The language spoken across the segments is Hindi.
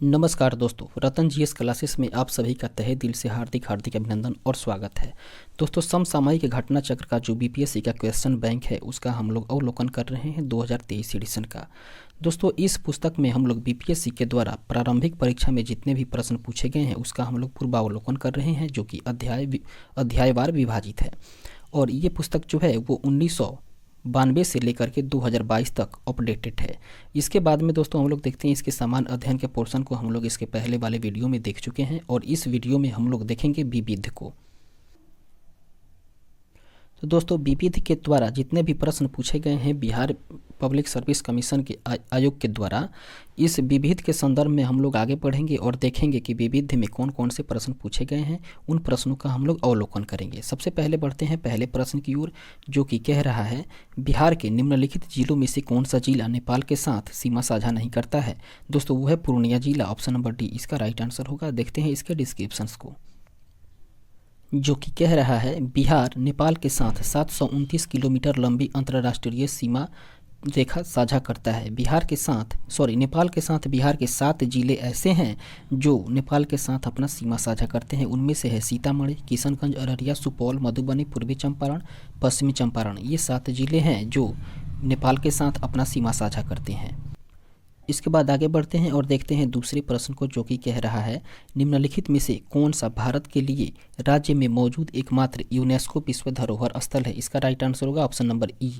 नमस्कार दोस्तों, रतन जीएस क्लासेस में आप सभी का तहे दिल से हार्दिक हार्दिक अभिनंदन और स्वागत है। दोस्तों, समसामयिक घटना चक्र का जो बीपीएससी का क्वेश्चन बैंक है उसका हम लोग अवलोकन कर रहे हैं 2023 एडिशन का। दोस्तों, इस पुस्तक में हम लोग बीपीएससी के द्वारा प्रारंभिक परीक्षा में जितने भी प्रश्न पूछे गए हैं उसका हम लोग पूर्वावलोकन कर रहे हैं, जो कि अध्यायवार विभाजित है। और ये पुस्तक जो है वो 1992 से लेकर के 2022 तक अपडेटेड है। इसके बाद में दोस्तों हम लोग देखते हैं इसके समान अध्ययन के पोर्शन को हम लोग इसके पहले वाले वीडियो में देख चुके हैं और इस वीडियो में हम लोग देखेंगे विविध को। तो दोस्तों, विविध के द्वारा जितने भी प्रश्न पूछे गए हैं बिहार पब्लिक सर्विस कमीशन के आयोग के द्वारा, इस विविध के संदर्भ में हम लोग आगे बढ़ेंगे और देखेंगे कि विविध में कौन कौन से प्रश्न पूछे गए हैं। उन प्रश्नों का हम लोग अवलोकन करेंगे। सबसे पहले बढ़ते हैं पहले प्रश्न की ओर, जो कि कह रहा है बिहार के निम्नलिखित जिलों में से कौन सा जिला नेपाल के साथ सीमा साझा नहीं करता है। दोस्तों, वो है पूर्णिया जिला। ऑप्शन नंबर डी इसका राइट आंसर होगा। देखते हैं इसके डिस्क्रिप्शंस को, जो कि कह रहा है बिहार नेपाल के साथ 729 किलोमीटर लंबी अंतर्राष्ट्रीय सीमा रेखा साझा करता है। नेपाल के साथ बिहार के 7 जिले ऐसे हैं जो नेपाल के साथ अपना सीमा साझा करते हैं। उनमें से है सीतामढ़ी, किशनगंज, अररिया, सुपौल, मधुबनी, पूर्वी चंपारण, पश्चिमी चंपारण। ये 7 जिले हैं जो नेपाल के साथ अपना सीमा साझा करते हैं। इसके बाद आगे बढ़ते हैं और देखते हैं दूसरे प्रश्न को, जो कि कह रहा है निम्नलिखित में से कौन सा भारत के लिए राज्य में मौजूद एकमात्र यूनेस्को विश्व धरोहर स्थल है। इसका राइट आंसर होगा ऑप्शन नंबर ई।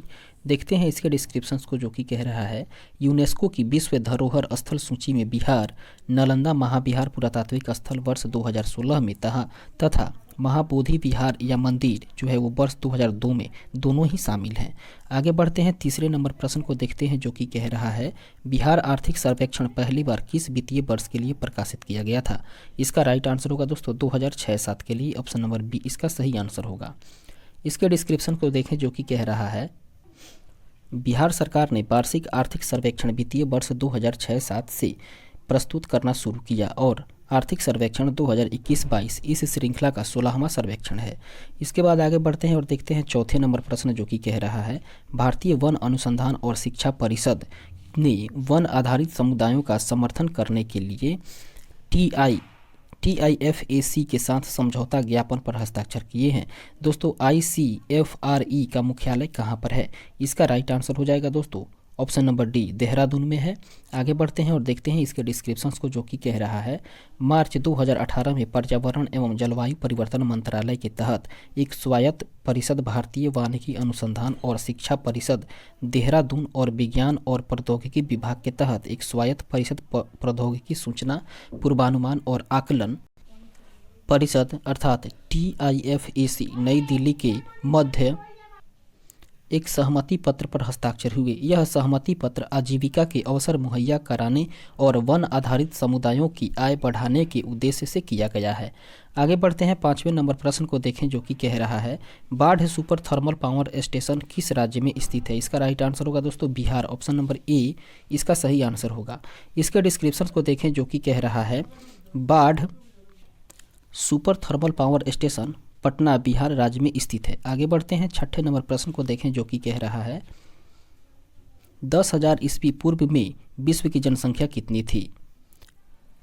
देखते हैं इसके डिस्क्रिप्शंस को, जो कि कह रहा है यूनेस्को की विश्व धरोहर स्थल सूची में बिहार नालंदा महाविहार पुरातात्विक स्थल वर्ष 2016 में तथा महाबोधि विहार या मंदिर जो है वो वर्ष 2002 में दोनों ही शामिल हैं। आगे बढ़ते हैं तीसरे नंबर प्रश्न को देखते हैं, जो कि कह रहा है बिहार आर्थिक सर्वेक्षण पहली बार किस वित्तीय वर्ष के लिए प्रकाशित किया गया था। इसका राइट आंसर होगा दोस्तों 2006-07 के लिए। ऑप्शन नंबर बी इसका सही आंसर होगा। इसके डिस्क्रिप्शन को देखें, जो कि कह रहा है बिहार सरकार ने वार्षिक आर्थिक सर्वेक्षण वित्तीय वर्ष 2006-07 से प्रस्तुत करना शुरू किया और आर्थिक सर्वेक्षण 2021-22 इस श्रृंखला का 16वां सर्वेक्षण है। इसके बाद आगे बढ़ते हैं और देखते हैं चौथे नंबर प्रश्न, जो कि कह रहा है भारतीय वन अनुसंधान और शिक्षा परिषद ने वन आधारित समुदायों का समर्थन करने के लिए TIFAC के साथ समझौता ज्ञापन पर हस्ताक्षर किए हैं। दोस्तों, ICFRE का मुख्यालय कहाँ पर है। इसका राइट आंसर हो जाएगा दोस्तों ऑप्शन नंबर डी, देहरादून में है। आगे बढ़ते हैं और देखते हैं इसके डिस्क्रिप्शंस को, जो कि कह रहा है मार्च 2018 में पर्यावरण एवं जलवायु परिवर्तन मंत्रालय के तहत एक स्वायत्त परिषद भारतीय वानिकी अनुसंधान और शिक्षा परिषद देहरादून और विज्ञान और प्रौद्योगिकी विभाग के तहत एक स्वायत्त परिषद प्रौद्योगिकी सूचना पूर्वानुमान और आकलन परिषद अर्थात TIFAC नई दिल्ली के मध्य एक सहमति पत्र पर हस्ताक्षर हुए। यह सहमति पत्र आजीविका के अवसर मुहैया कराने और वन आधारित समुदायों की आय बढ़ाने के उद्देश्य से किया गया है। आगे बढ़ते हैं पांचवें नंबर प्रश्न को देखें, जो कि कह रहा है बाढ़ सुपर थर्मल पावर स्टेशन किस राज्य में स्थित है। इसका राइट आंसर होगा दोस्तों बिहार। ऑप्शन नंबर ए इसका सही आंसर होगा। इसके डिस्क्रिप्शन को देखें, जो कि कह रहा है बाढ़ super thermal power station Patna Bihar राज्य में स्थित है। आगे बढ़ते हैं छठे नंबर प्रश्न को देखें, जो कि कह रहा है 10,000 ईस्वी पूर्व में विश्व की जनसंख्या कितनी थी।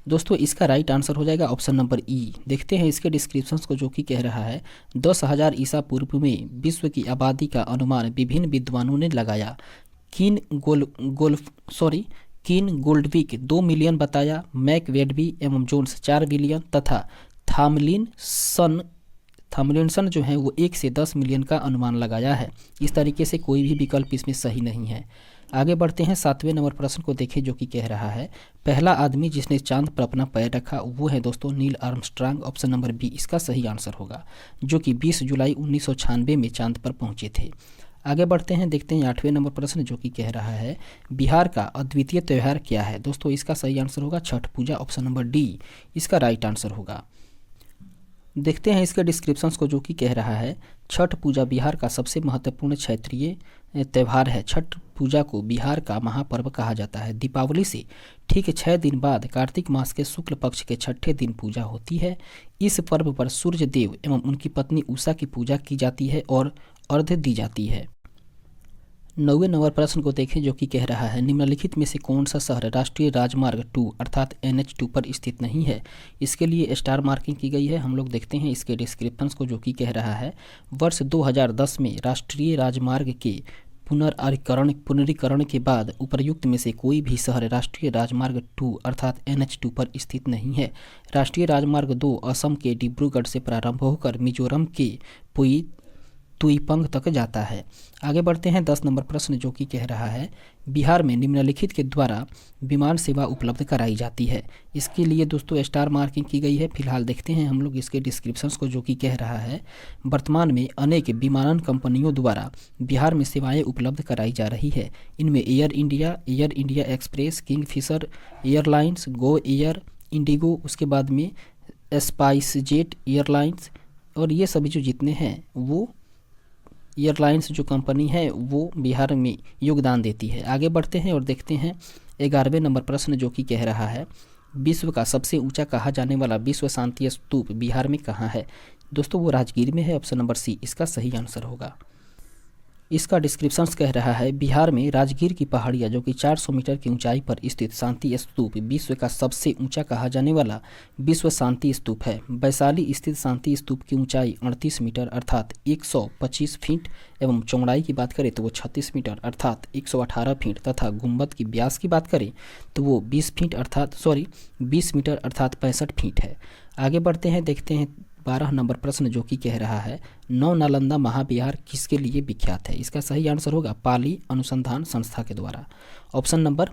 दोस्तों, इसका राइट आंसर हो जाएगा ऑप्शन नंबर ई। देखते हैं इसके डिस्क्रिप्शंस को, जो कि कह रहा है 10,000 ईसा पूर्व में विश्व की आबादी का अनुमान विभिन्न विद्वानों ने लगाया। किन गोल्डविक 2 मिलियन बताया, मैकवेडबी एवं जोन्स 4 बिलियन तथा थामलिनसन जो है वो 1 से 10 मिलियन का अनुमान लगाया है। इस तरीके से कोई भी विकल्प इसमें सही नहीं है। आगे बढ़ते हैं सातवें नंबर प्रश्न को देखें, जो कि कह रहा है पहला आदमी जिसने चांद पर अपना पैर रखा वो है दोस्तों Neil Armstrong. Option number B इसका सही आंसर होगा, जो कि 20 जुलाई 1996 में चांद पर पहुंचे थे। आगे बढ़ते हैं, देखते हैं आठवें नंबर प्रश्न, जो कि कह रहा है बिहार का अद्वितीय त्यौहार क्या है। दोस्तों, इसका सही आंसर होगा छठ पूजा। ऑप्शन नंबर डी इसका राइट आंसर होगा। देखते हैं इसके डिस्क्रिप्शंस को, जो कि कह रहा है छठ पूजा बिहार का सबसे महत्वपूर्ण क्षेत्रीय त्यौहार है। छठ पूजा को बिहार का महापर्व कहा जाता है। दीपावली से ठीक 6 दिन बाद कार्तिक मास के शुक्ल पक्ष के छठे दिन पूजा होती है। इस पर्व पर सूर्य देव एवं उनकी पत्नी उषा की पूजा की जाती है और अर्घ्य दी जाती है। 9वें नंबर प्रश्न को देखें जो कि कह रहा है निम्नलिखित में से कौन सा शहर राष्ट्रीय राजमार्ग 2 अर्थात NH2 पर स्थित नहीं है। इसके लिए स्टार मार्किंग की गई है। हम लोग देखते हैं इसके डिस्क्रिप्शंस को जो कि कह रहा है वर्ष 2010 में राष्ट्रीय राजमार्ग के पुनरीकरण के बाद उपर्युक्त में से कोई भी शहर राष्ट्रीय राजमार्ग 2 अर्थात NH2 पर स्थित नहीं है। राष्ट्रीय राजमार्ग 2 असम के डिब्रूगढ़ से प्रारंभ होकर मिजोरम के तुईपंग तक जाता है। आगे बढ़ते हैं 10 नंबर प्रश्न जो कि कह रहा है बिहार में निम्नलिखित के द्वारा विमान सेवा उपलब्ध कराई जाती है। इसके लिए दोस्तों स्टार मार्किंग की गई है। फिलहाल देखते हैं हम लोग इसके डिस्क्रिप्शंस को जो कि कह रहा है वर्तमान में अनेक विमानन कंपनियों द्वारा बिहार में सेवाएं उपलब्ध कराई जा रही है। इनमें air India express, Kingfisher airlines, Go Air, Indigo, उसके बाद में स्पाइस जेट एयरलाइंस, और ये सभी जो जितने हैं वो एयरलाइंस जो कंपनी है वो बिहार में योगदान देती है। आगे बढ़ते हैं और देखते हैं 11वें नंबर प्रश्न जो कि कह रहा है विश्व का सबसे ऊंचा कहा जाने वाला विश्व शांति स्तूप बिहार में कहाँ है। दोस्तों वो राजगीर में है। ऑप्शन नंबर सी इसका सही आंसर होगा। इसका डिस्क्रिप्शंस कह रहा है बिहार में राजगीर की पहाड़ियाँ जो कि 400 मीटर की ऊंचाई पर स्थित शांति स्तूप विश्व का सबसे ऊंचा कहा जाने वाला विश्व शांति स्तूप है। वैशाली स्थित शांति स्तूप की ऊंचाई 38 मीटर अर्थात 125 फीट एवं चौड़ाई की बात करें तो वो 36 मीटर अर्थात 118 फीट तथा गुंबद की व्यास की बात करें तो वो 20 मीटर अर्थात 65 फीट है। आगे बढ़ते हैं देखते हैं 12 नंबर प्रश्न जो कि कह रहा है नौ नालंदा महाविहार किसके लिए विख्यात है। इसका सही आंसर होगा पाली अनुसंधान संस्था के द्वारा। ऑप्शन नंबर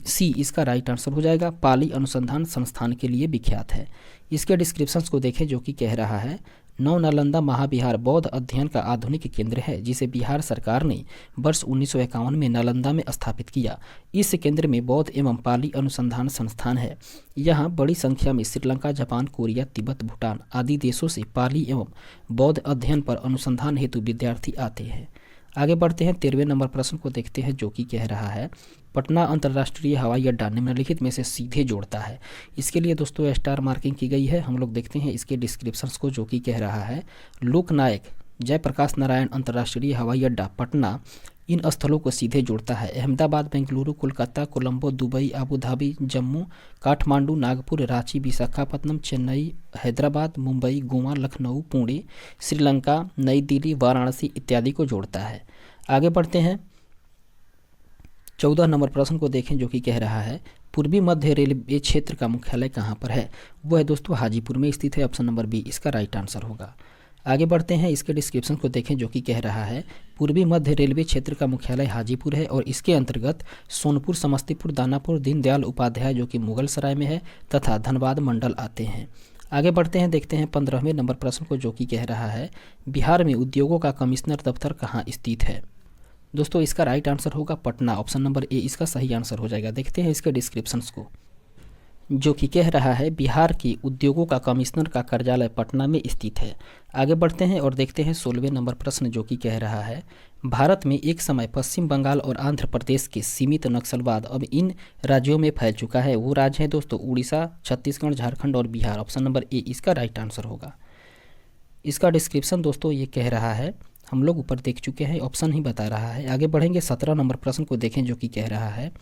सी इसका राइट आंसर हो जाएगा। पाली अनुसंधान संस्थान के लिए विख्यात है। इसके डिस्क्रिप्शंस को देखें जो कि कह रहा है नौ नालंदा महाविहार बौद्ध अध्ययन का आधुनिक केंद्र है जिसे बिहार सरकार ने वर्ष 1951 में नालंदा में स्थापित किया। इस केंद्र में बौद्ध एवं पाली अनुसंधान संस्थान है। यहाँ बड़ी संख्या में श्रीलंका, जापान, कोरिया, तिब्बत, भूटान आदि देशों से पाली एवं बौद्ध अध्ययन पर अनुसंधान हेतु विद्यार्थी आते हैं। आगे बढ़ते हैं 13वें नंबर प्रश्न को देखते हैं जो कि कह रहा है पटना अंतर्राष्ट्रीय हवाई अड्डा निम्नलिखित में से सीधे जोड़ता है। इसके लिए दोस्तों स्टार मार्किंग की गई है। हम लोग देखते हैं इसके डिस्क्रिप्शंस को जो कि कह रहा है लोकनायक जयप्रकाश नारायण अंतर्राष्ट्रीय हवाई अड्डा पटना इन स्थलों को सीधे जोड़ता है। Ahmedabad, Bengaluru, Kolkata, Colombo, Dubai, Abu Dhabi, Jammu, Kathmandu, Nagpur, Ranchi, Visakhapatnam, Chennai, Hyderabad, Mumbai, Goa, Lucknow, Pune, Sri Lanka, नई दिल्ली, वाराणसी इत्यादि को जोड़ता है। आगे बढ़ते हैं 14 नंबर प्रश्न को देखें जो कि कह रहा है पूर्वी मध्य रेलवे क्षेत्र का मुख्यालय कहाँ पर है। वो है दोस्तों हाजीपुर में स्थित है। ऑप्शन नंबर बी इसका राइट आंसर होगा। आगे बढ़ते हैं इसके डिस्क्रिप्शन को देखें जो कि कह रहा है पूर्वी मध्य रेलवे क्षेत्र का मुख्यालय हाजीपुर है और इसके अंतर्गत सोनपुर, समस्तीपुर, दानापुर, दीनदयाल उपाध्याय जो कि मुगल सराय में है तथा धनबाद मंडल आते हैं। आगे बढ़ते हैं देखते हैं 15वें नंबर प्रश्न को जो कि कह रहा है बिहार में उद्योगों का कमिश्नर दफ्तर कहाँ स्थित है। दोस्तों इसका राइट आंसर होगा पटना। ऑप्शन नंबर ए इसका सही आंसर हो जाएगा। देखते हैं इसके डिस्क्रिप्शंस को जो कि कह रहा है बिहार की उद्योगों का कमिश्नर का कार्यालय पटना में स्थित है। आगे बढ़ते हैं और देखते हैं 16वें नंबर प्रश्न जो कि कह रहा है भारत में एक समय पश्चिम बंगाल और आंध्र प्रदेश के सीमित नक्सलवाद अब इन राज्यों में फैल चुका है। वो राज्य है दोस्तों उड़ीसा, छत्तीसगढ़, झारखंड और बिहार। ऑप्शन नंबर ए इसका राइट आंसर होगा। इसका डिस्क्रिप्शन दोस्तों ये कह रहा है हम लोग ऊपर देख चुके हैं, ऑप्शन ही बता रहा है। आगे बढ़ेंगे 17 नंबर प्रश्न को देखें जो कि कह रहा है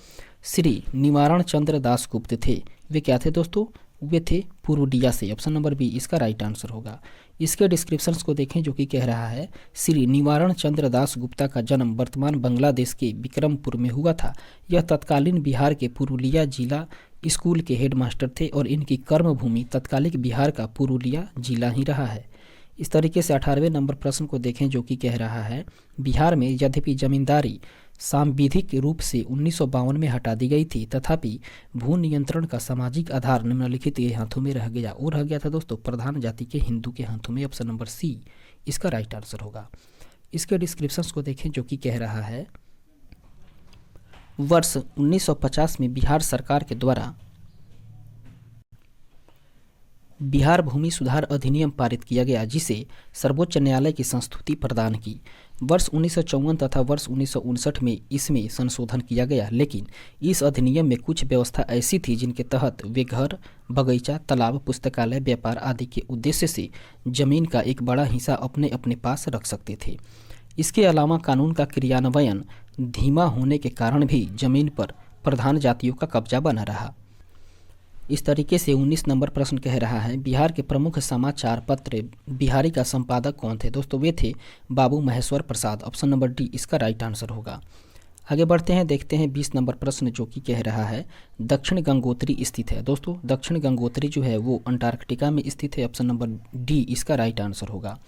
श्री निवारण चंद्र दास गुप्त थे। वे क्या थे दोस्तों? वे थे पुरुलिया से। ऑप्शन नंबर बी इसका राइट आंसर होगा। इसके डिस्क्रिप्शंस को देखें जो कि कह रहा है श्री निवारण चंद्र दास गुप्ता का जन्म वर्तमान बांग्लादेश के विक्रमपुर में हुआ था। यह तत्कालीन बिहार के पुरुलिया जिला स्कूल के हेडमास्टर थे और इनकी कर्मभूमि तत्कालिक बिहार का पुरुलिया जिला ही रहा है। इस तरीके से 18वें नंबर प्रश्न को देखें जो कि कह रहा है बिहार में यद्यपि जमींदारी सांविधिक रूप से 1952 में हटा दी गई थी तथापि भू नियंत्रण का सामाजिक आधार निम्नलिखित के हाथों में रह गया। और रह गया था दोस्तों प्रधान जाति के हिंदू के हाथों में। ऑप्शन नंबर सी इसका राइट आंसर होगा। इसके डिस्क्रिप्शंस को देखें जो कि कह रहा है वर्ष 1950 में बिहार सरकार के द्वारा बिहार भूमि सुधार अधिनियम पारित किया गया जिसे सर्वोच्च न्यायालय की संस्तुति प्रदान की। वर्ष 1954 तथा वर्ष 1959 में इसमें संशोधन किया गया, लेकिन इस अधिनियम में कुछ व्यवस्था ऐसी थी जिनके तहत वे घर, बगीचा, तालाब, पुस्तकालय, व्यापार आदि के उद्देश्य से जमीन का एक बड़ा हिस्सा अपने अपने पास रख सकते थे। इसके अलावा कानून का क्रियान्वयन धीमा होने के कारण भी जमीन पर प्रधान जातियों का कब्जा बना रहा। इस तरीके से 19 नंबर प्रश्न कह रहा है, बिहार के प्रमुख समाचार पत्र बिहारी का संपादक कौन थे? दोस्तों वे थे बाबू महेश्वर प्रसाद। ऑप्शन नंबर डी इसका राइट आंसर होगा। आगे बढ़ते हैं, देखते हैं 20 नंबर प्रश्न जो कि कह रहा है दक्षिण गंगोत्री स्थित है। दोस्तों दक्षिण गंगोत्री जो है वो अंटार्कटिका में स्थित है। ऑप्शन नंबर डी इसका राइट आंसर होगा।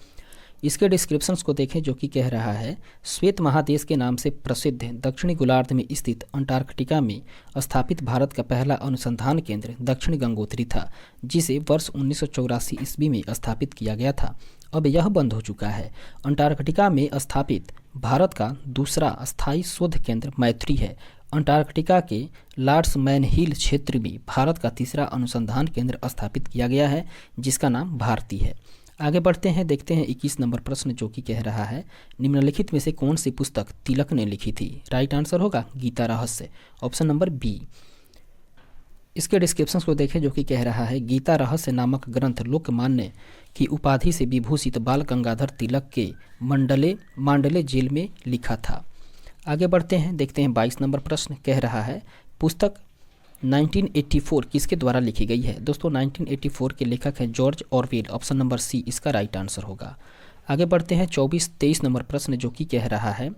इसके डिस्क्रिप्शंस को देखें जो कि कह रहा है श्वेत महादेश के नाम से प्रसिद्ध दक्षिणी गोलार्ध में स्थित अंटार्कटिका में स्थापित भारत का पहला अनुसंधान केंद्र दक्षिण गंगोत्री था, जिसे वर्ष 1984 ईस्वी में स्थापित किया गया था। अब यह बंद हो चुका है। अंटार्कटिका में स्थापित भारत का दूसरा स्थायी शोध केंद्र मैत्री है। अंटार्कटिका के लॉर्ड्स मैन हिल क्षेत्र में भारत का तीसरा अनुसंधान केंद्र स्थापित किया गया है, जिसका नाम भारती है। आगे बढ़ते हैं, देखते हैं 21 नंबर प्रश्न जो कि कह रहा है निम्नलिखित में से कौन सी पुस्तक तिलक ने लिखी थी? राइट आंसर होगा Gita Rahasya. Option number B. इसके डिस्क्रिप्शंस को देखें जो कि कह रहा है गीता रहस्य नामक ग्रंथ लोकमान्य की उपाधि से विभूषित बाल गंगाधर तिलक के मांडले जेल में लिखा था। आगे बढ़ते हैं, देखते हैं 22 नंबर प्रश्न कह रहा है पुस्तक 1984 किसके द्वारा लिखी गई है? दोस्तों 1984 के लेखक हैं George Orwell. Option number C इसका राइट आंसर होगा। आगे बढ़ते हैं 23 नंबर प्रश्न जो कि कह रहा है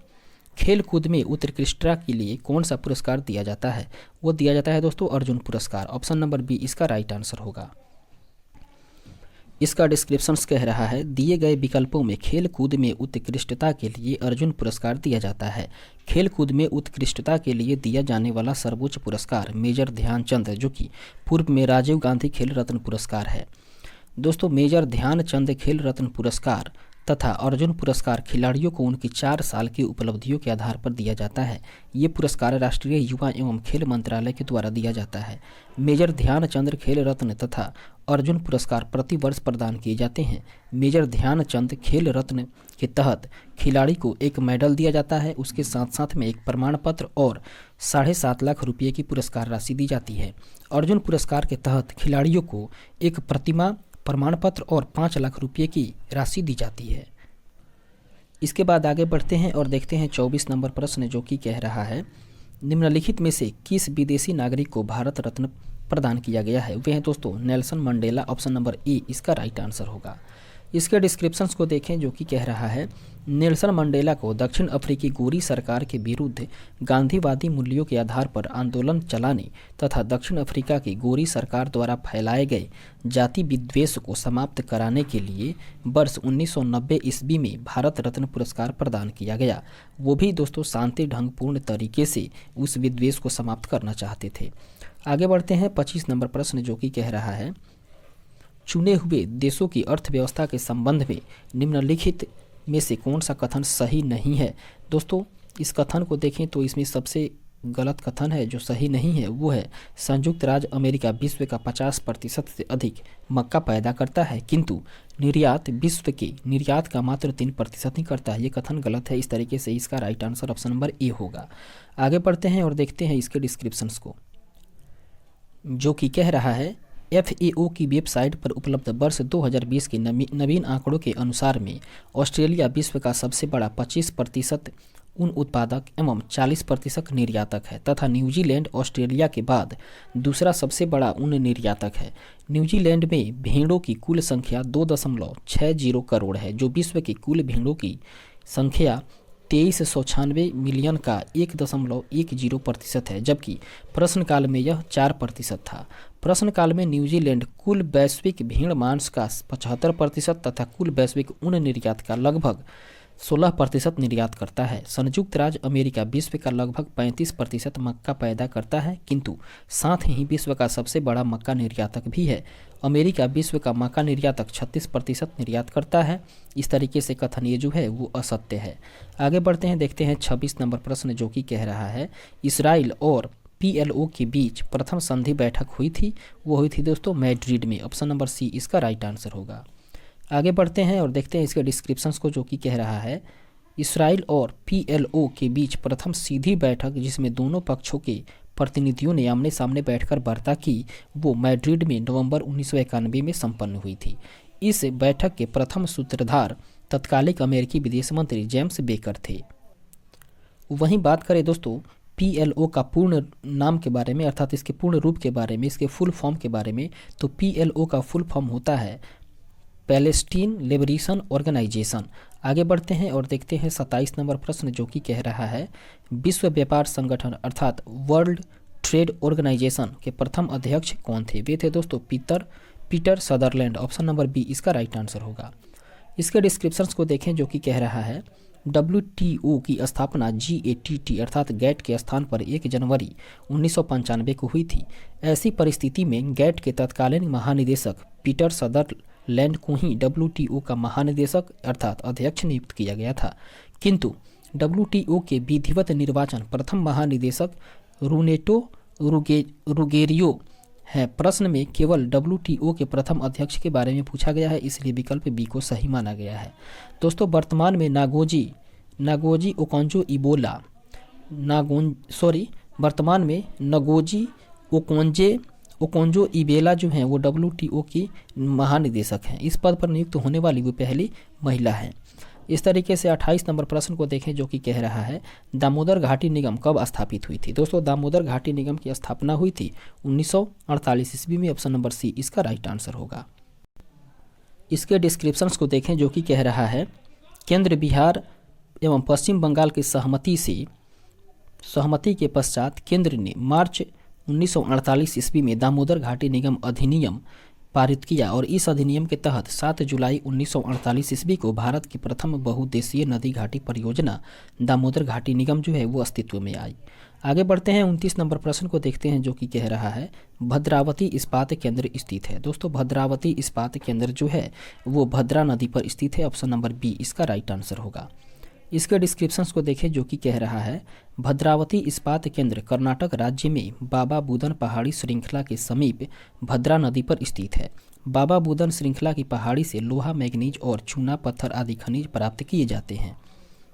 खेल कूद में उत्कृष्टता के लिए कौन सा पुरस्कार दिया जाता है? वो दिया जाता है दोस्तों अर्जुन पुरस्कार। ऑप्शन नंबर बी इसका राइट आंसर होगा। इसका डिस्क्रिप्शंस कह रहा है दिए गए विकल्पों में खेल कूद में उत्कृष्टता के लिए अर्जुन पुरस्कार दिया जाता है। खेल कूद में उत्कृष्टता के लिए दिया जाने वाला सर्वोच्च पुरस्कार मेजर ध्यानचंद जो कि पूर्व में राजीव गांधी खेल रत्न पुरस्कार है। दोस्तों मेजर ध्यानचंद खेल रत्न पुरस्कार तथा अर्जुन पुरस्कार खिलाड़ियों को उनकी 4 साल की उपलब्धियों के आधार पर दिया जाता है। ये पुरस्कार राष्ट्रीय युवा एवं खेल मंत्रालय के द्वारा दिया जाता है। मेजर ध्यानचंद खेल रत्न तथा अर्जुन पुरस्कार प्रति वर्ष प्रदान किए जाते हैं। मेजर ध्यानचंद खेल रत्न के तहत खिलाड़ी को एक मेडल दिया जाता है, उसके साथ साथ में एक प्रमाण पत्र और 7.5 लाख रुपये की पुरस्कार राशि दी जाती है। अर्जुन पुरस्कार के तहत खिलाड़ियों को एक प्रतिमा, प्रमाण पत्र और 5 लाख रुपये की राशि दी जाती है। इसके बाद आगे बढ़ते हैं और देखते हैं 24 नंबर प्रश्न जो कि कह रहा है निम्नलिखित में से किस विदेशी नागरिक को भारत रत्न प्रदान किया गया है? वे हैं दोस्तों Nelson Mandela. Option number A इसका राइट आंसर होगा। इसके डिस्क्रिप्शंस को देखें जो कि कह रहा है नेल्सन मंडेला को दक्षिण अफ्रीकी गोरी सरकार के विरुद्ध गांधीवादी मूल्यों के आधार पर आंदोलन चलाने तथा दक्षिण अफ्रीका की गोरी सरकार द्वारा फैलाए गए जाति विद्वेष को समाप्त कराने के लिए वर्ष 1990 ईस्वी में भारत रत्न पुरस्कार प्रदान किया गया। वो भी दोस्तों शांति ढंगपूर्ण तरीके से उस विद्वेष को समाप्त करना चाहते थे। आगे बढ़ते हैं 25 नंबर प्रश्न जो कि कह रहा है चुने हुए देशों की अर्थव्यवस्था के संबंध में निम्नलिखित में से कौन सा कथन सही नहीं है? दोस्तों इस कथन को देखें तो इसमें सबसे गलत कथन है जो सही नहीं है वो है संयुक्त राज्य अमेरिका विश्व का 50% से अधिक मक्का पैदा करता है, किंतु निर्यात विश्व के निर्यात का मात्र 3% ही करता है। ये कथन गलत है। इस तरीके से इसका right answer option number A होगा। आगे बढ़ते हैं और देखते हैं इसके डिस्क्रिप्शंस को जो कि कह रहा है FAO की वेबसाइट पर उपलब्ध वर्ष 2020 के नवीन आंकड़ों के अनुसार में ऑस्ट्रेलिया विश्व का सबसे बड़ा 25% ऊन उत्पादक एवं 40% निर्यातक है तथा न्यूजीलैंड ऑस्ट्रेलिया के बाद दूसरा सबसे बड़ा ऊन निर्यातक है। न्यूजीलैंड में भेड़ों की कुल संख्या 2.60 करोड़ है, जो विश्व की कुल भेड़ों की संख्या 2396 मिलियन का 1.10% है, जबकि प्रश्नकाल में यह 4% था। प्रश्नकाल में न्यूजीलैंड कुल वैश्विक भेड़ मांस का 75% तथा कुल वैश्विक ऊन निर्यात का लगभग 16% निर्यात करता है। संयुक्त राज्य अमेरिका विश्व का लगभग 35% मक्का पैदा करता है, किंतु साथ ही विश्व का सबसे बड़ा मक्का निर्यातक भी है। अमेरिका विश्व का मक्का निर्यातक 36% निर्यात करता है। इस तरीके से कथन ये जो है वो असत्य है। आगे बढ़ते हैं, देखते हैं 26 नंबर प्रश्न जो कि कह रहा है इसराइल और PLO के बीच प्रथम संधि बैठक हुई थी, वो हुई थी दोस्तों मैड्रिड में। ऑप्शन नंबर सी इसका राइट आंसर होगा। आगे बढ़ते हैं और देखते हैं इसके डिस्क्रिप्शंस को जो कि कह रहा है इसराइल और PLO के बीच प्रथम सीधी बैठक जिसमें दोनों पक्षों के प्रतिनिधियों ने आमने सामने बैठकर वार्ता की, वो मैड्रिड में नवंबर 1991 में संपन्न हुई थी। इस बैठक के प्रथम सूत्रधार तत्कालिक अमेरिकी विदेश मंत्री जेम्स बेकर थे। वहीं बात करें दोस्तों PLO का पूर्ण नाम के बारे में, अर्थात इसके पूर्ण रूप के बारे में, इसके फुल फॉर्म के बारे में, तो PLO का फुल फॉर्म होता है पैलेस्टीन लिबरेशन ऑर्गेनाइजेशन। आगे बढ़ते हैं और देखते हैं 27 नंबर प्रश्न, जो कि कह रहा है विश्व व्यापार संगठन अर्थात वर्ल्ड ट्रेड ऑर्गेनाइजेशन के प्रथम अध्यक्ष कौन थे? वे थे दोस्तों Peter Sutherland. Option number B इसका राइट आंसर होगा। इसके डिस्क्रिप्शंस को देखें, जो कि कह रहा है WTO की स्थापना GATT अर्थात गैट के स्थान पर 1 जनवरी 1995 को हुई थी। ऐसी परिस्थिति में गैट के तत्कालीन महानिदेशक पीटर सदरलैंड को ही WTO का महानिदेशक अर्थात अध्यक्ष नियुक्त किया गया था, किंतु WTO के विधिवत निर्वाचन प्रथम महानिदेशक रूनेटो रुगेरियो है। प्रश्न में केवल WTO के प्रथम अध्यक्ष के बारे में पूछा गया है, इसलिए विकल्प बी को सही माना गया है। दोस्तों वर्तमान में नागोजी ओकोंजो इबेला जो हैं वो WTO की महानिदेशक हैं। इस पद पर नियुक्त होने वाली वो पहली महिला हैं। इस तरीके से 28 नंबर प्रश्न को देखें, जो कि कह रहा है दामोदर घाटी निगम कब स्थापित हुई थी? दोस्तों दामोदर घाटी निगम की स्थापना हुई थी 1948 ईस्वी में। ऑप्शन नंबर सी इसका राइट आंसर होगा। इसके डिस्क्रिप्शंस को देखें, जो कि कह रहा है केंद्र, बिहार एवं पश्चिम बंगाल की सहमति के पश्चात केंद्र ने मार्च 1948 ईस्वी में दामोदर घाटी निगम अधिनियम पारित किया और इस अधिनियम के तहत 7 जुलाई 1948 ईस्वी को भारत की प्रथम बहुउद्देशीय नदी घाटी परियोजना दामोदर घाटी निगम जो है वो अस्तित्व में आई। आगे बढ़ते हैं 29 नंबर प्रश्न को देखते हैं, जो कि कह रहा है भद्रावती इस्पात केंद्र स्थित है। दोस्तों भद्रावती इस्पात केंद्र जो है वो भद्रा नदी पर स्थित है। ऑप्शन नंबर बी इसका राइट आंसर होगा। इसके डिस्क्रिप्शंस को देखें, जो कि कह रहा है भद्रावती इस्पात केंद्र कर्नाटक राज्य में बाबा बुदन पहाड़ी श्रृंखला के समीप भद्रा नदी पर स्थित है। बाबा बुदन श्रृंखला की पहाड़ी से लोहा, मैग्नीज और चूना पत्थर आदि खनिज प्राप्त किए जाते हैं।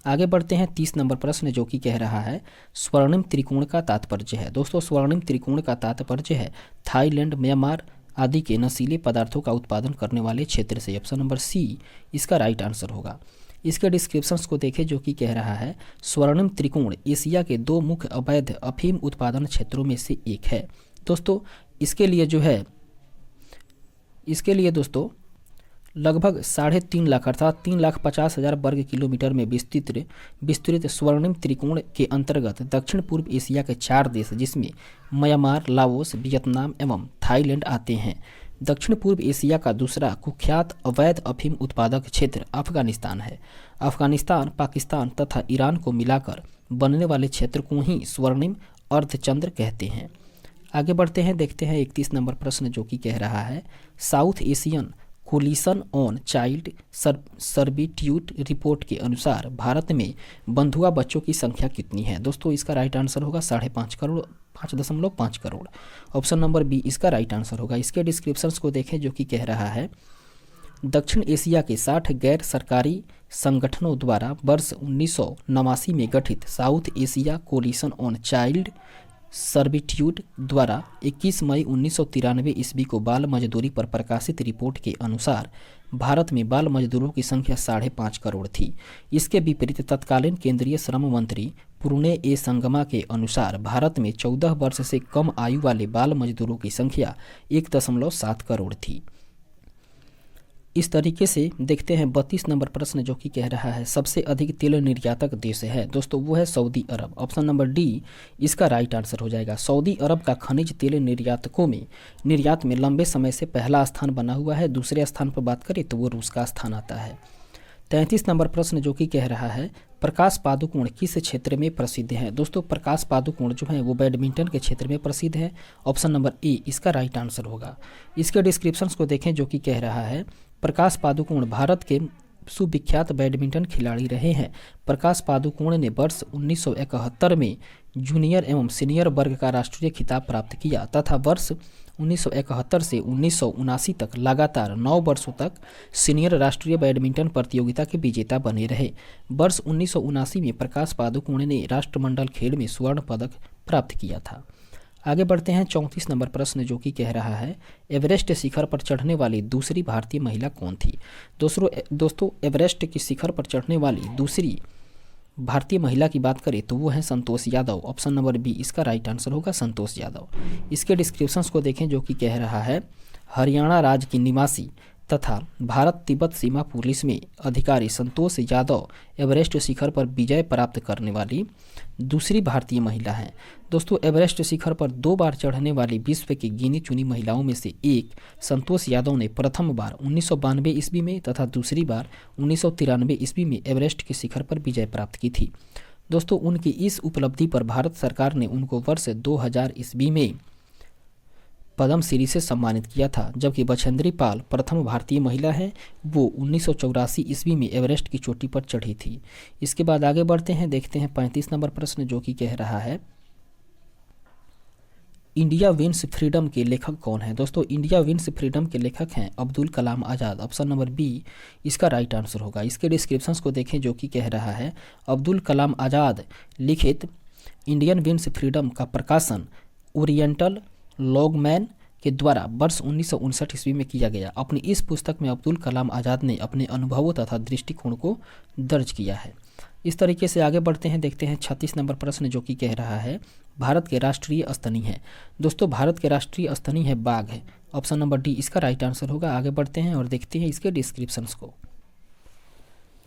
आगे बढ़ते हैं 30 नंबर प्रश्न, जो कि कह रहा है स्वर्णिम त्रिकोण का तात्पर्य है। दोस्तों स्वर्णिम त्रिकोण का तात्पर्य है थाईलैंड, म्यांमार आदि के नशीले पदार्थों का उत्पादन करने वाले क्षेत्र से। ऑप्शन नंबर सी इसका राइट आंसर होगा। इसके डिस्क्रिप्शंस को देखें, जो कि कह रहा है स्वर्णिम त्रिकोण एशिया के 2 मुख्य अवैध अफीम उत्पादन क्षेत्रों में से एक है। दोस्तों इसके लिए दोस्तों लगभग 3.5 लाख अर्थात 3,50,000 वर्ग किलोमीटर में विस्तृत स्वर्णिम त्रिकोण के अंतर्गत दक्षिण पूर्व एशिया के 4 देश जिसमें म्यांमार, लाओस, वियतनाम एवं थाईलैंड आते हैं। दक्षिण पूर्व एशिया का दूसरा कुख्यात अवैध अफीम उत्पादक क्षेत्र अफगानिस्तान है। अफगानिस्तान, पाकिस्तान तथा ईरान को मिलाकर बनने वाले क्षेत्र को ही स्वर्णिम अर्धचंद्र कहते हैं। आगे बढ़ते हैं, देखते हैं 31 नंबर प्रश्न, जो कि कह रहा है South Asian coalition on child servitude report के अनुसार भारत में बंधुआ बच्चों की संख्या कितनी है? दोस्तों इसका राइट आंसर होगा 5.5 crore, 5.5 crore. Option number B इसका राइट आंसर होगा। इसके डिस्क्रिप्शंस को देखें, जो कि कह रहा है दक्षिण एशिया के 60 गैर सरकारी संगठनों द्वारा वर्ष 1989 में गठित South Asia coalition on child servitude द्वारा 21 मई 1993 ईस्वी को बाल मजदूरी पर प्रकाशित रिपोर्ट के अनुसार भारत में बाल मजदूरों की संख्या 5.5 करोड़ थी। इसके विपरीत तत्कालीन केंद्रीय श्रम मंत्री पुरुणे ए संगमा के अनुसार भारत में 14 वर्ष से कम आयु वाले बाल मजदूरों की संख्या 1.7 करोड़ थी। इस तरीके से देखते हैं 32 नंबर प्रश्न, जो कि कह रहा है सबसे अधिक तेल निर्यातक देश है। दोस्तों वो है सऊदी अरब। ऑप्शन नंबर डी इसका राइट आंसर हो जाएगा। सऊदी अरब का खनिज तेल निर्यात में लंबे समय से पहला स्थान बना हुआ है। दूसरे स्थान पर बात करें तो वो रूस का स्थान आता है। 33 नंबर प्रश्न, जो कि कह रहा है प्रकाश पादुकोण किस क्षेत्र में प्रसिद्ध है? दोस्तों प्रकाश पादुकोण जो है वो बैडमिंटन के क्षेत्र में प्रसिद्ध है। ऑप्शन नंबर ए इसका राइट आंसर होगा। इसके डिस्क्रिप्शंस को देखें, जो कि कह रहा है प्रकाश पादुकोण भारत के सुविख्यात बैडमिंटन खिलाड़ी रहे हैं। प्रकाश पादुकोण ने वर्ष 1971 में जूनियर एवं सीनियर वर्ग का राष्ट्रीय खिताब प्राप्त किया तथा वर्ष 1971 से 1979 तक लगातार 9 वर्षों तक सीनियर राष्ट्रीय बैडमिंटन प्रतियोगिता के विजेता बने रहे। वर्ष 1979 में प्रकाश पादुकोण ने राष्ट्रमंडल खेल में स्वर्ण पदक प्राप्त किया था। आगे बढ़ते हैं 34 नंबर प्रश्न जो कि कह रहा है एवरेस्ट शिखर पर चढ़ने वाली दूसरी भारतीय महिला कौन थी। दोस्तों एवरेस्ट की शिखर पर चढ़ने वाली दूसरी भारतीय महिला की बात करें तो वो है Santosh Yadav. Option number B इसका राइट आंसर होगा, संतोष यादव। इसके डिस्क्रिप्शंस को देखें जो कि कह रहा है हरियाणा राज्य की निवासी तथा भारत तिब्बत सीमा पुलिस में अधिकारी संतोष यादव एवरेस्ट शिखर पर विजय प्राप्त करने वाली दूसरी भारतीय महिला हैं। दोस्तों एवरेस्ट शिखर पर 2 बार चढ़ने वाली विश्व की गिनी चुनी महिलाओं में से एक संतोष यादव ने प्रथम बार 1992 ईस्वी में तथा दूसरी बार 1993 ईस्वी में एवरेस्ट के शिखर पर विजय प्राप्त की थी। दोस्तों उनकी इस उपलब्धि पर भारत सरकार ने उनको वर्ष 2000 ईस्वी में पद्म श्री से सम्मानित किया था, जबकि बछेंद्री पाल प्रथम भारतीय महिला है, वो 1984 ईस्वी में एवरेस्ट की चोटी पर चढ़ी थी। इसके बाद आगे बढ़ते हैं, देखते हैं 35 नंबर प्रश्न जो कि कह रहा है इंडिया विंस फ्रीडम के लेखक कौन है। दोस्तों इंडिया विंस फ्रीडम के लेखक हैं Abdul Kalam Azad. Option number B इसका राइट आंसर होगा। इसके डिस्क्रिप्शंस को देखें जो कि कह रहा है अब्दुल कलाम आज़ाद लिखित इंडियन विंस फ्रीडम का प्रकाशन ओरिएंटल लॉगमैन के द्वारा वर्ष 1959 ईस्वी में किया गया। अपनी इस पुस्तक में अब्दुल कलाम आज़ाद ने अपने अनुभवों तथा दृष्टिकोण को दर्ज किया है। इस तरीके से आगे बढ़ते हैं, देखते हैं 36 नंबर प्रश्न जो कि कह रहा है भारत के राष्ट्रीय स्तनी है। दोस्तों भारत के राष्ट्रीय स्तनी है बाघ है। ऑप्शन नंबर डी इसका राइट आंसर होगा। आगे बढ़ते हैं और देखते हैं इसके डिस्क्रिप्शंस को।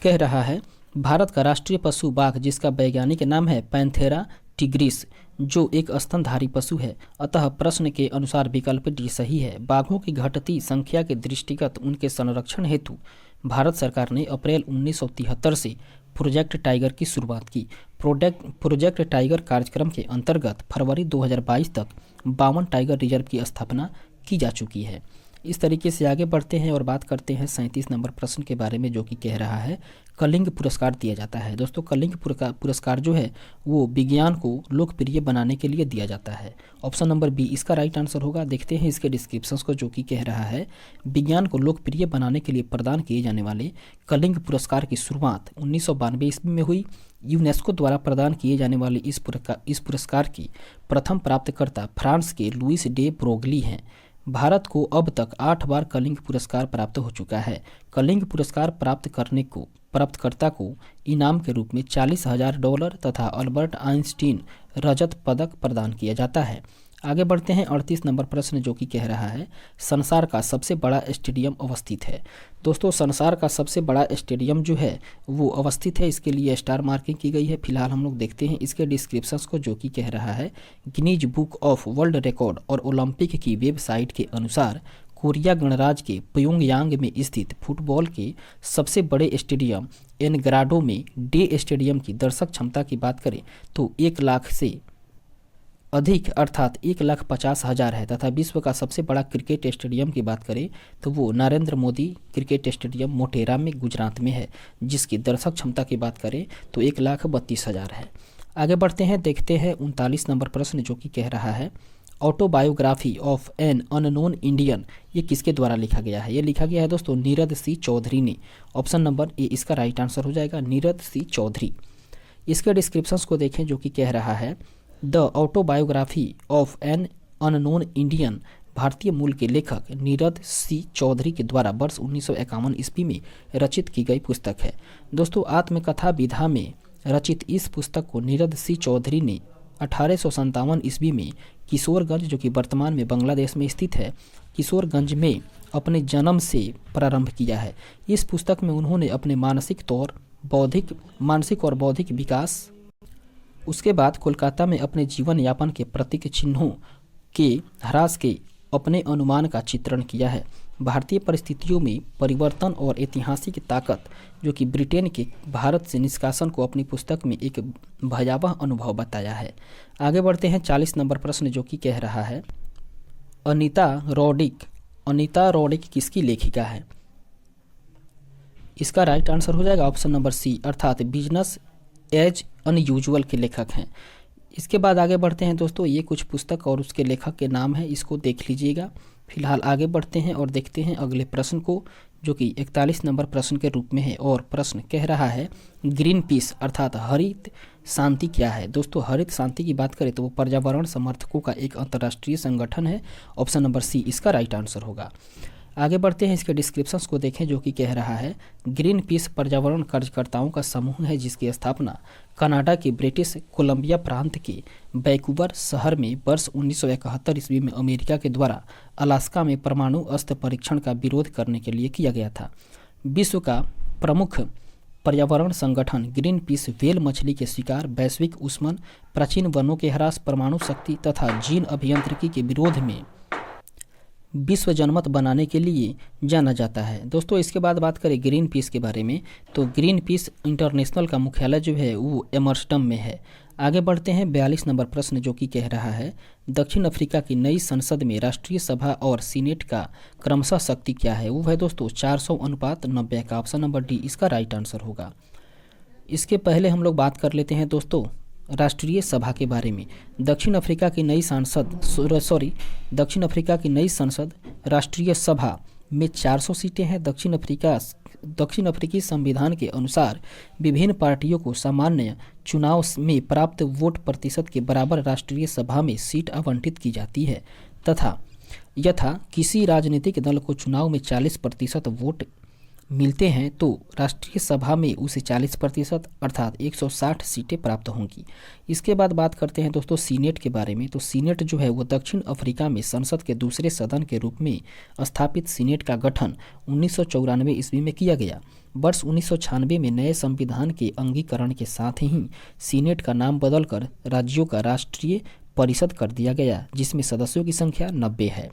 कह रहा है भारत का राष्ट्रीय पशु बाघ जिसका वैज्ञानिक नाम है पैंथेरा टिग्रिस जो एक स्तनधारी पशु है, अतः प्रश्न के अनुसार विकल्प डी सही है। बाघों की घटती संख्या के दृष्टिगत उनके संरक्षण हेतु भारत सरकार ने अप्रैल 1973 से प्रोजेक्ट टाइगर की शुरुआत की। प्रोजेक्ट टाइगर कार्यक्रम के अंतर्गत फरवरी 2022 तक 52 टाइगर रिजर्व की स्थापना की जा चुकी है। इस तरीके से आगे बढ़ते हैं और बात करते हैं 37 नंबर प्रश्न के बारे में जो कि कह रहा है कलिंग पुरस्कार दिया जाता है। दोस्तों कलिंग पुरस्कार जो है वो विज्ञान को लोकप्रिय बनाने के लिए दिया जाता है। ऑप्शन नंबर बी इसका राइट आंसर होगा। देखते हैं इसके डिस्क्रिप्शंस को जो कि कह रहा है विज्ञान को लोकप्रिय बनाने के लिए प्रदान किए जाने वाले कलिंग पुरस्कार की शुरुआत 1992 ईस्वी में हुई। यूनेस्को द्वारा प्रदान किए जाने वाले इस पुरस्कार की प्रथम प्राप्तकर्ता फ्रांस के लुइस डे ब्रोगली हैं। भारत को अब तक 8 बार कलिंग पुरस्कार प्राप्त हो चुका है। कलिंग पुरस्कार प्राप्तकर्ता को इनाम के रूप में $40,000 तथा अल्बर्ट आइंस्टीन रजत पदक प्रदान किया जाता है। आगे बढ़ते हैं 38 नंबर प्रश्न जो कि कह रहा है संसार का सबसे बड़ा स्टेडियम अवस्थित है। दोस्तों संसार का सबसे बड़ा स्टेडियम जो है वो अवस्थित है, इसके लिए स्टार मार्किंग की गई है। फिलहाल हम लोग देखते हैं इसके डिस्क्रिप्शंस को जो कि कह रहा है Guinness book of world record और ओलंपिक की वेबसाइट के अनुसार कोरिया गणराज्य के प्योंगयांग में स्थित फुटबॉल के सबसे बड़े स्टेडियम एनग्राडो में डे स्टेडियम की दर्शक क्षमता की बात करें तो 1 लाख से अधिक अर्थात 1,50,000 है तथा विश्व का सबसे बड़ा क्रिकेट स्टेडियम की बात करें तो वो नरेंद्र मोदी क्रिकेट स्टेडियम मोटेरा में गुजरात में है, जिसकी दर्शक क्षमता की बात करें तो 1,32,000 है। आगे बढ़ते हैं, देखते हैं 39 नंबर प्रश्न जो कि कह रहा है autobiography of an unknown Indian ये किसके द्वारा लिखा गया है। ये लिखा गया है दोस्तों नीरद सी चौधरी ने। ऑप्शन नंबर ए इसका राइट आंसर हो जाएगा, नीरद सी चौधरी। इसके डिस्क्रिप्शंस को देखें जो कि कह रहा है the autobiography of an unknown Indian भारतीय मूल के लेखक नीरद सी चौधरी के द्वारा वर्ष 1951 ईस्वी में रचित की गई पुस्तक है। दोस्तों आत्मकथा विधा में रचित इस पुस्तक को नीरद सी चौधरी ने 1857 ईस्वी में किशोरगंज जो कि वर्तमान में बांग्लादेश में स्थित है किशोरगंज में अपने जन्म से प्रारंभ किया है। इस पुस्तक में उन्होंने अपने मानसिक और बौद्धिक विकास उसके बाद कोलकाता में अपने जीवन यापन के प्रतीक चिन्हों के ह्रास के अपने अनुमान का चित्रण किया है। भारतीय परिस्थितियों में परिवर्तन और ऐतिहासिक ताकत जो कि ब्रिटेन के भारत से निष्कासन को अपनी पुस्तक में एक भयावह अनुभव बताया है। आगे बढ़ते हैं 40 नंबर प्रश्न जो कि कह रहा है अनीता रॉडिक किसकी लेखिका है। इसका राइट आंसर हो जाएगा ऑप्शन नंबर सी अर्थात बिजनेस एज अनयूजुअल के लेखक हैं। इसके बाद आगे बढ़ते हैं दोस्तों, ये कुछ पुस्तक और उसके लेखक के नाम है, इसको देख लीजिएगा। फिलहाल आगे बढ़ते हैं और देखते हैं अगले प्रश्न को, जो कि 41 नंबर प्रश्न के रूप में है। और प्रश्न कह रहा है ग्रीन पीस अर्थात हरित शांति क्या है। दोस्तों, हरित शांति की बात करें तो वो पर्यावरण समर्थकों का एक अंतर्राष्ट्रीय संगठन है। ऑप्शन नंबर सी इसका राइट आंसर होगा। आगे बढ़ते हैं, इसके डिस्क्रिप्शंस को देखें, जो कि कह रहा है ग्रीन पीस पर्यावरण कार्यकर्ताओं का समूह है जिसकी स्थापना कनाडा के ब्रिटिश कोलंबिया प्रांत के वैंकूवर शहर में वर्ष 1971 ईस्वी में अमेरिका के द्वारा अलास्का में परमाणु अस्त्र परीक्षण का विरोध करने के लिए किया गया था। विश्व का प्रमुख पर्यावरण संगठन ग्रीन पीस व्हेल मछली के शिकार, वैश्विक ऊष्मन, प्राचीन वनों के ह्रास, परमाणु शक्ति तथा जीन अभियांत्रिकी के विरोध में विश्व जनमत बनाने के लिए जाना जाता है। दोस्तों, इसके बाद बात करें ग्रीन पीस के बारे में, तो ग्रीन पीस इंटरनेशनल का मुख्यालय जो है वो एमस्टर्डम में है। आगे बढ़ते हैं 42 नंबर प्रश्न, जो कि कह रहा है दक्षिण अफ्रीका की नई संसद में राष्ट्रीय सभा और सीनेट का क्रमशः शक्ति क्या है। वो है दोस्तों 400:90 का। ऑप्शन नंबर डी इसका राइट आंसर होगा। इसके पहले हम लोग बात कर लेते हैं दोस्तों राष्ट्रीय सभा के बारे में। दक्षिण अफ्रीका की नई संसद राष्ट्रीय सभा में 400 सीटें हैं। दक्षिण अफ्रीकी संविधान के अनुसार विभिन्न पार्टियों को सामान्य चुनाव में प्राप्त वोट प्रतिशत के बराबर राष्ट्रीय सभा में सीट आवंटित की जाती है तथा यथा किसी राजनीतिक दल को चुनाव में 40% वोट मिलते हैं तो राष्ट्रीय सभा में उसे 40% अर्थात 160 सीटें प्राप्त होंगी। इसके बाद बात करते हैं दोस्तों सीनेट के बारे में। तो सीनेट जो है वो दक्षिण अफ्रीका में संसद के दूसरे सदन के रूप में स्थापित सीनेट का गठन 1994 ईस्वी में किया गया। वर्ष 1996 में नए संविधान के अंगीकरण के साथ ही सीनेट का नाम बदलकर राज्यों का राष्ट्रीय परिषद कर दिया गया, जिसमें सदस्यों की संख्या 90 है।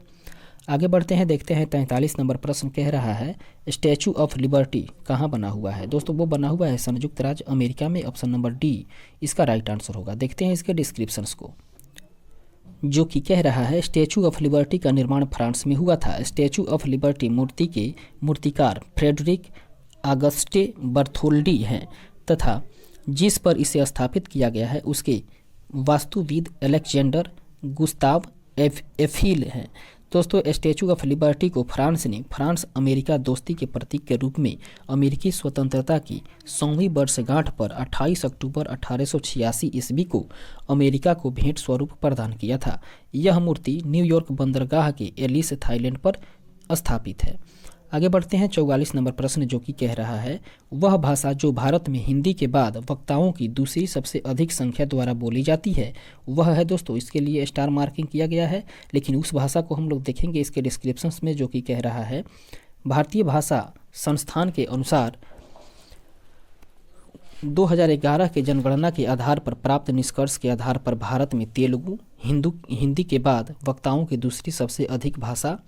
आगे बढ़ते हैं, देखते हैं 43 नंबर प्रश्न कह रहा है स्टैचू ऑफ लिबर्टी कहाँ बना हुआ है। दोस्तों, वो बना हुआ है संयुक्त राज्य अमेरिका में। ऑप्शन नंबर डी इसका राइट आंसर होगा। देखते हैं इसके डिस्क्रिप्शंस को, जो कि कह रहा है स्टैचू ऑफ लिबर्टी का निर्माण फ्रांस में हुआ था। स्टैचू ऑफ लिबर्टी मूर्ति के मूर्तिकार फ्रेडरिक ऑगस्टे बर्थोल्डी हैं तथा जिस पर इसे स्थापित किया गया है उसके वास्तुविद अलेक्जेंडर गुस्ताव एफिल हैं। दोस्तों, स्टैचू ऑफ लिबर्टी को फ्रांस अमेरिका दोस्ती के प्रतीक के रूप में अमेरिकी स्वतंत्रता की 100वीं वर्षगांठ पर 28 अक्टूबर 1886 ईस्वी को अमेरिका को भेंट स्वरूप प्रदान किया था। यह मूर्ति न्यूयॉर्क बंदरगाह के एलिस थाईलैंड पर स्थापित है। आगे बढ़ते हैं 44 नंबर प्रश्न, जो कि कह रहा है वह भाषा जो भारत में हिंदी के बाद वक्ताओं की दूसरी सबसे अधिक संख्या द्वारा बोली जाती है वह है। दोस्तों, इसके लिए स्टार मार्किंग किया गया है, लेकिन उस भाषा को हम लोग देखेंगे इसके डिस्क्रिप्शंस में, जो कि कह रहा है भारतीय भाषा संस्थान के अनुसार 2011 के जनगणना के आधार पर प्राप्त निष्कर्ष के आधार पर भारत में तेलुगु हिंदी के बाद वक्ताओं की दूसरी सबसे अधिक भाषा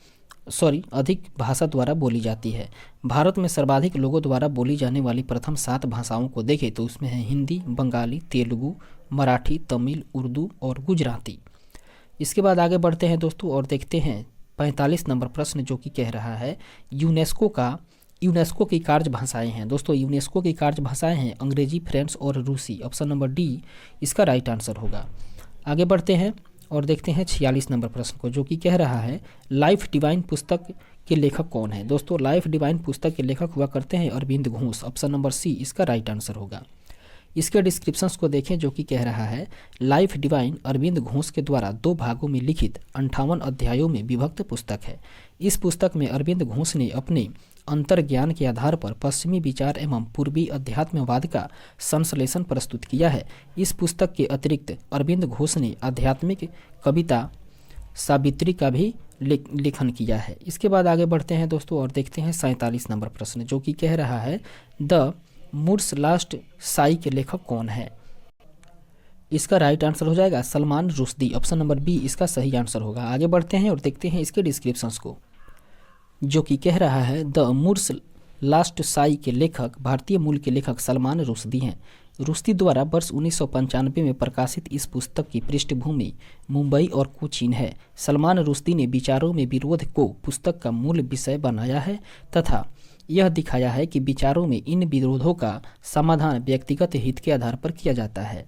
द्वारा बोली जाती है। भारत में सर्वाधिक लोगों द्वारा बोली जाने वाली प्रथम 7 भाषाओं को देखें तो उसमें है हिंदी, बंगाली, तेलुगु, मराठी, तमिल, उर्दू और गुजराती। इसके बाद आगे बढ़ते हैं दोस्तों और देखते हैं 45 नंबर प्रश्न, जो कि कह रहा है यूनेस्को की कार्य भाषाएं हैं। दोस्तों, यूनेस्को की कार्य भाषाएं हैं अंग्रेजी, फ्रेंच और रूसी। ऑप्शन नंबर डी इसका राइट आंसर होगा। आगे बढ़ते हैं और देखते हैं 46 नंबर प्रश्न को, जो कि कह रहा है लाइफ डिवाइन पुस्तक के लेखक कौन है। दोस्तों, लाइफ डिवाइन पुस्तक के लेखक हुआ करते हैं Aurobindo Ghosh. Option number C इसका राइट आंसर होगा। इसके डिस्क्रिप्शंस को देखें, जो कि कह रहा है लाइफ डिवाइन अरविंद घोष के द्वारा 2 भागों में लिखित 58 अध्यायों में विभक्त पुस्तक है। इस पुस्तक में अरविंद घोष ने अपने अंतर्ज्ञान के आधार पर पश्चिमी विचार एवं पूर्वी अध्यात्मवाद का संश्लेषण प्रस्तुत किया है। इस पुस्तक के अतिरिक्त अरविंद घोष ने आध्यात्मिक कविता सावित्री का भी लेखन किया है। इसके बाद आगे बढ़ते हैं दोस्तों और देखते हैं 47 नंबर प्रश्न, जो कि कह रहा है द मूड्स लास्ट साई के लेखक कौन है। इसका राइट आंसर हो जाएगा Salman Rushdie. Option number B इसका सही आंसर होगा। आगे बढ़ते हैं और देखते हैं इसके डिस्क्रिप्शंस को, जो कि कह रहा है द मूड्स लास्ट साई के लेखक भारतीय मूल के लेखक सलमान रुश्दी हैं। रुश्दी द्वारा वर्ष 1995 में प्रकाशित इस पुस्तक की पृष्ठभूमि मुंबई और कोचीन है। सलमान रुश्दी ने विचारों में विरोध को पुस्तक का मूल विषय बनाया है तथा यह दिखाया है कि विचारों में इन विरोधों का समाधान व्यक्तिगत हित के आधार पर किया जाता है।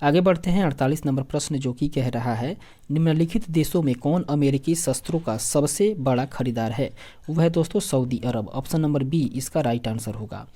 आगे बढ़ते हैं 48 नंबर प्रश्न जो कि कह रहा है निम्नलिखित देशों में कौन अमेरिकी शस्त्रों का सबसे बड़ा खरीदार है। वह है दोस्तों सऊदी अरब। ऑप्शन नंबर बी इसका राइट आंसर होगा।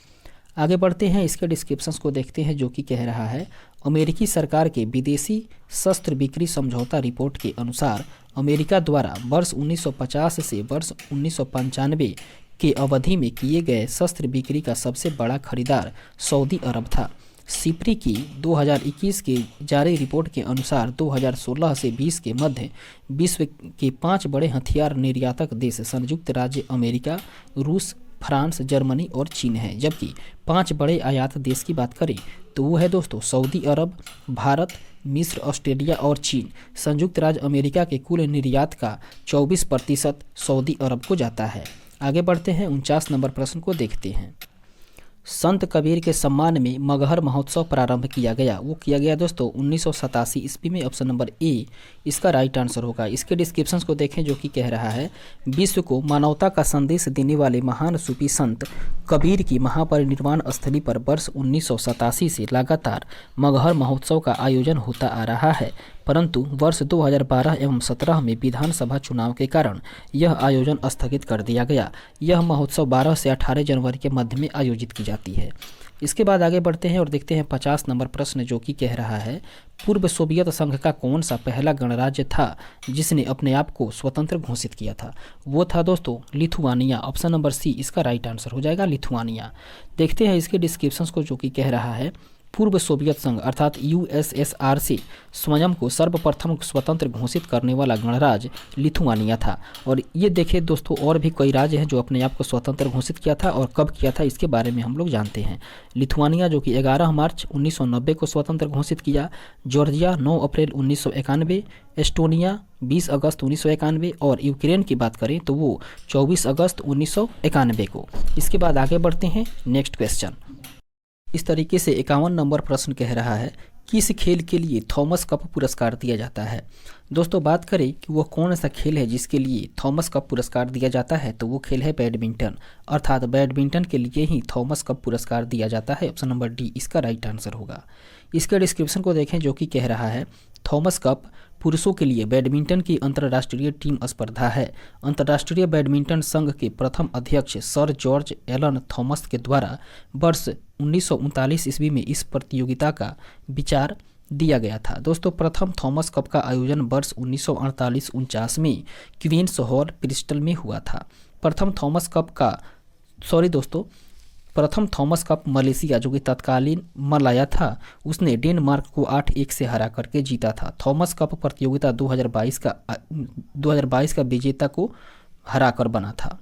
आगे बढ़ते हैं, इसके डिस्क्रिप्शंस को देखते हैं जो कि कह रहा है अमेरिकी सरकार के विदेशी शस्त्र बिक्री समझौता रिपोर्ट के अनुसार अमेरिका द्वारा वर्ष 1950 से वर्ष 1995 के अवधि में किए गए शस्त्र बिक्री का सबसे बड़ा खरीदार सऊदी अरब था। सिप्री की 2021 के जारी रिपोर्ट के अनुसार 2016 से 20 के मध्य विश्व के 5 बड़े हथियार निर्यातक देश संयुक्त राज्य अमेरिका, रूस, फ्रांस, जर्मनी और चीन है। जबकि 5 बड़े आयात देश की बात करें तो वो है दोस्तों सऊदी अरब, भारत, मिस्र, ऑस्ट्रेलिया और चीन। संयुक्त राज्य अमेरिका के कुल निर्यात का 24% सऊदी अरब को जाता है। आगे बढ़ते हैं, 49 नंबर प्रश्न को देखते हैं। संत कबीर के सम्मान में मगहर महोत्सव प्रारंभ किया गया। वो किया गया दोस्तों 1987 ईस्वी में। ऑप्शन नंबर ए इसका राइट आंसर होगा। इसके डिस्क्रिप्शंस को देखें जो कि कह रहा है विश्व को मानवता का संदेश देने वाले महान सूफी संत कबीर की महापरिनिर्वाण स्थली पर वर्ष 1987 से लगातार मगहर महोत्सव का आयोजन होता आ रहा है, परंतु वर्ष 2012 एवं 17 में विधानसभा चुनाव के कारण यह आयोजन स्थगित कर दिया गया। यह महोत्सव 12 से 18 जनवरी के मध्य में आयोजित की जाती है। इसके बाद आगे बढ़ते हैं और देखते हैं 50 नंबर प्रश्न जो कि कह रहा है पूर्व सोवियत संघ का कौन सा पहला गणराज्य था जिसने अपने आप को स्वतंत्र घोषित किया था। वो था दोस्तों लिथुआनिया। ऑप्शन नंबर सी इसका राइट आंसर हो जाएगा, लिथुआनिया। देखते हैं इसके डिस्क्रिप्शंस को जो कि कह रहा है पूर्व सोवियत संघ अर्थात यूएसएसआर से स्वयं को सर्वप्रथम स्वतंत्र घोषित करने वाला गणराज्य लिथुआनिया था। और ये देखिए दोस्तों और भी कई राज्य हैं जो अपने आप को स्वतंत्र घोषित किया था और कब किया था इसके बारे में हम लोग जानते हैं। लिथुआनिया जो कि 11 मार्च 1990 को स्वतंत्र घोषित किया, जॉर्जिया 9 अप्रैल 1991, एस्टोनिया 20 अगस्त 1991 और यूक्रेन की बात करें तो वो 24 अगस्त 1991 को। इसके बाद आगे बढ़ते हैं नेक्स्ट क्वेश्चन। इस तरीके से 51 नंबर प्रश्न कह रहा है किस खेल के लिए थॉमस कप पुरस्कार दिया जाता है। दोस्तों बात करें कि वो कौन सा खेल है जिसके लिए थॉमस कप पुरस्कार दिया जाता है तो वो खेल है बैडमिंटन। अर्थात बैडमिंटन के लिए ही थॉमस कप पुरस्कार दिया जाता है। ऑप्शन नंबर डी इसका राइट आंसर होगा। इसके डिस्क्रिप्शन को देखें जो कि कह रहा है थॉमस कप पुरुषों के लिए बैडमिंटन की अंतर्राष्ट्रीय टीम स्पर्धा है। अंतर्राष्ट्रीय बैडमिंटन संघ के प्रथम अध्यक्ष सर जॉर्ज एलन थॉमस के द्वारा वर्ष 1939 ईस्वी में इस प्रतियोगिता का विचार दिया गया था। दोस्तों प्रथम थॉमस कप का आयोजन वर्ष 1948-49 में क्वींस हॉल ब्रिस्टल में हुआ था। प्रथम थॉमस कप मलेशिया जो कि तत्कालीन मलाया था उसने डेनमार्क को 8-1 से हरा करके जीता था। थॉमस कप प्रतियोगिता 2022 का विजेता को हरा कर बना था।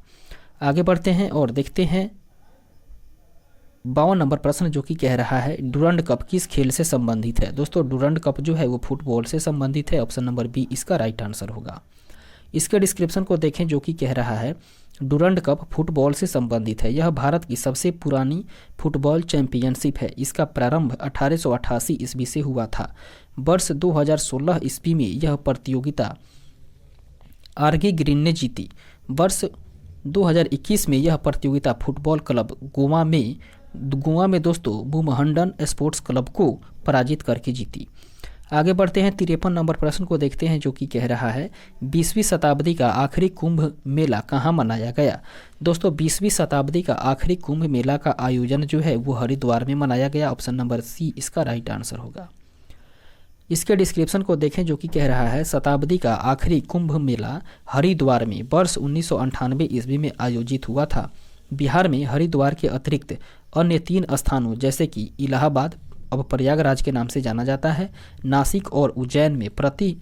आगे बढ़ते हैं और देखते हैं 52 नंबर प्रश्न जो कि कह रहा है डुरंड कप किस खेल से संबंधित है। दोस्तों डुरंड कप जो है वो फुटबॉल से संबंधित है। ऑप्शन नंबर बी इसका राइट आंसर होगा। इसके डिस्क्रिप्शन को देखें जो कि कह रहा है डुरंड कप फुटबॉल से संबंधित है। यह भारत की सबसे पुरानी फुटबॉल चैंपियनशिप है। इसका प्रारंभ 1888 ईस्वी से हुआ था। वर्ष 2016 ईस्वी में यह प्रतियोगिता आरगे ग्रीन ने जीती। वर्ष 2021 में यह प्रतियोगिता फुटबॉल क्लब गोवा में दोस्तों बुमहंडन स्पोर्ट्स क्लब को पराजित करके जीती। आगे बढ़ते हैं 53 नंबर प्रश्न को देखते हैं जो कि कह रहा है 20वीं शताब्दी का आखिरी कुंभ मेला कहाँ मनाया गया। दोस्तों 20वीं शताब्दी का आखिरी कुंभ मेला का आयोजन जो है वो हरिद्वार में मनाया गया। ऑप्शन नंबर सी इसका राइट आंसर होगा। इसके डिस्क्रिप्शन को देखें जो कि कह रहा है शताब्दी का आखिरी कुंभ मेला हरिद्वार में वर्ष 1998 ईस्वी में आयोजित हुआ था। बिहार में हरिद्वार के अतिरिक्त अन्य 3 स्थानों जैसे कि इलाहाबाद अब प्रयागराज के नाम से जाना जाता है, नासिक और उज्जैन में प्रति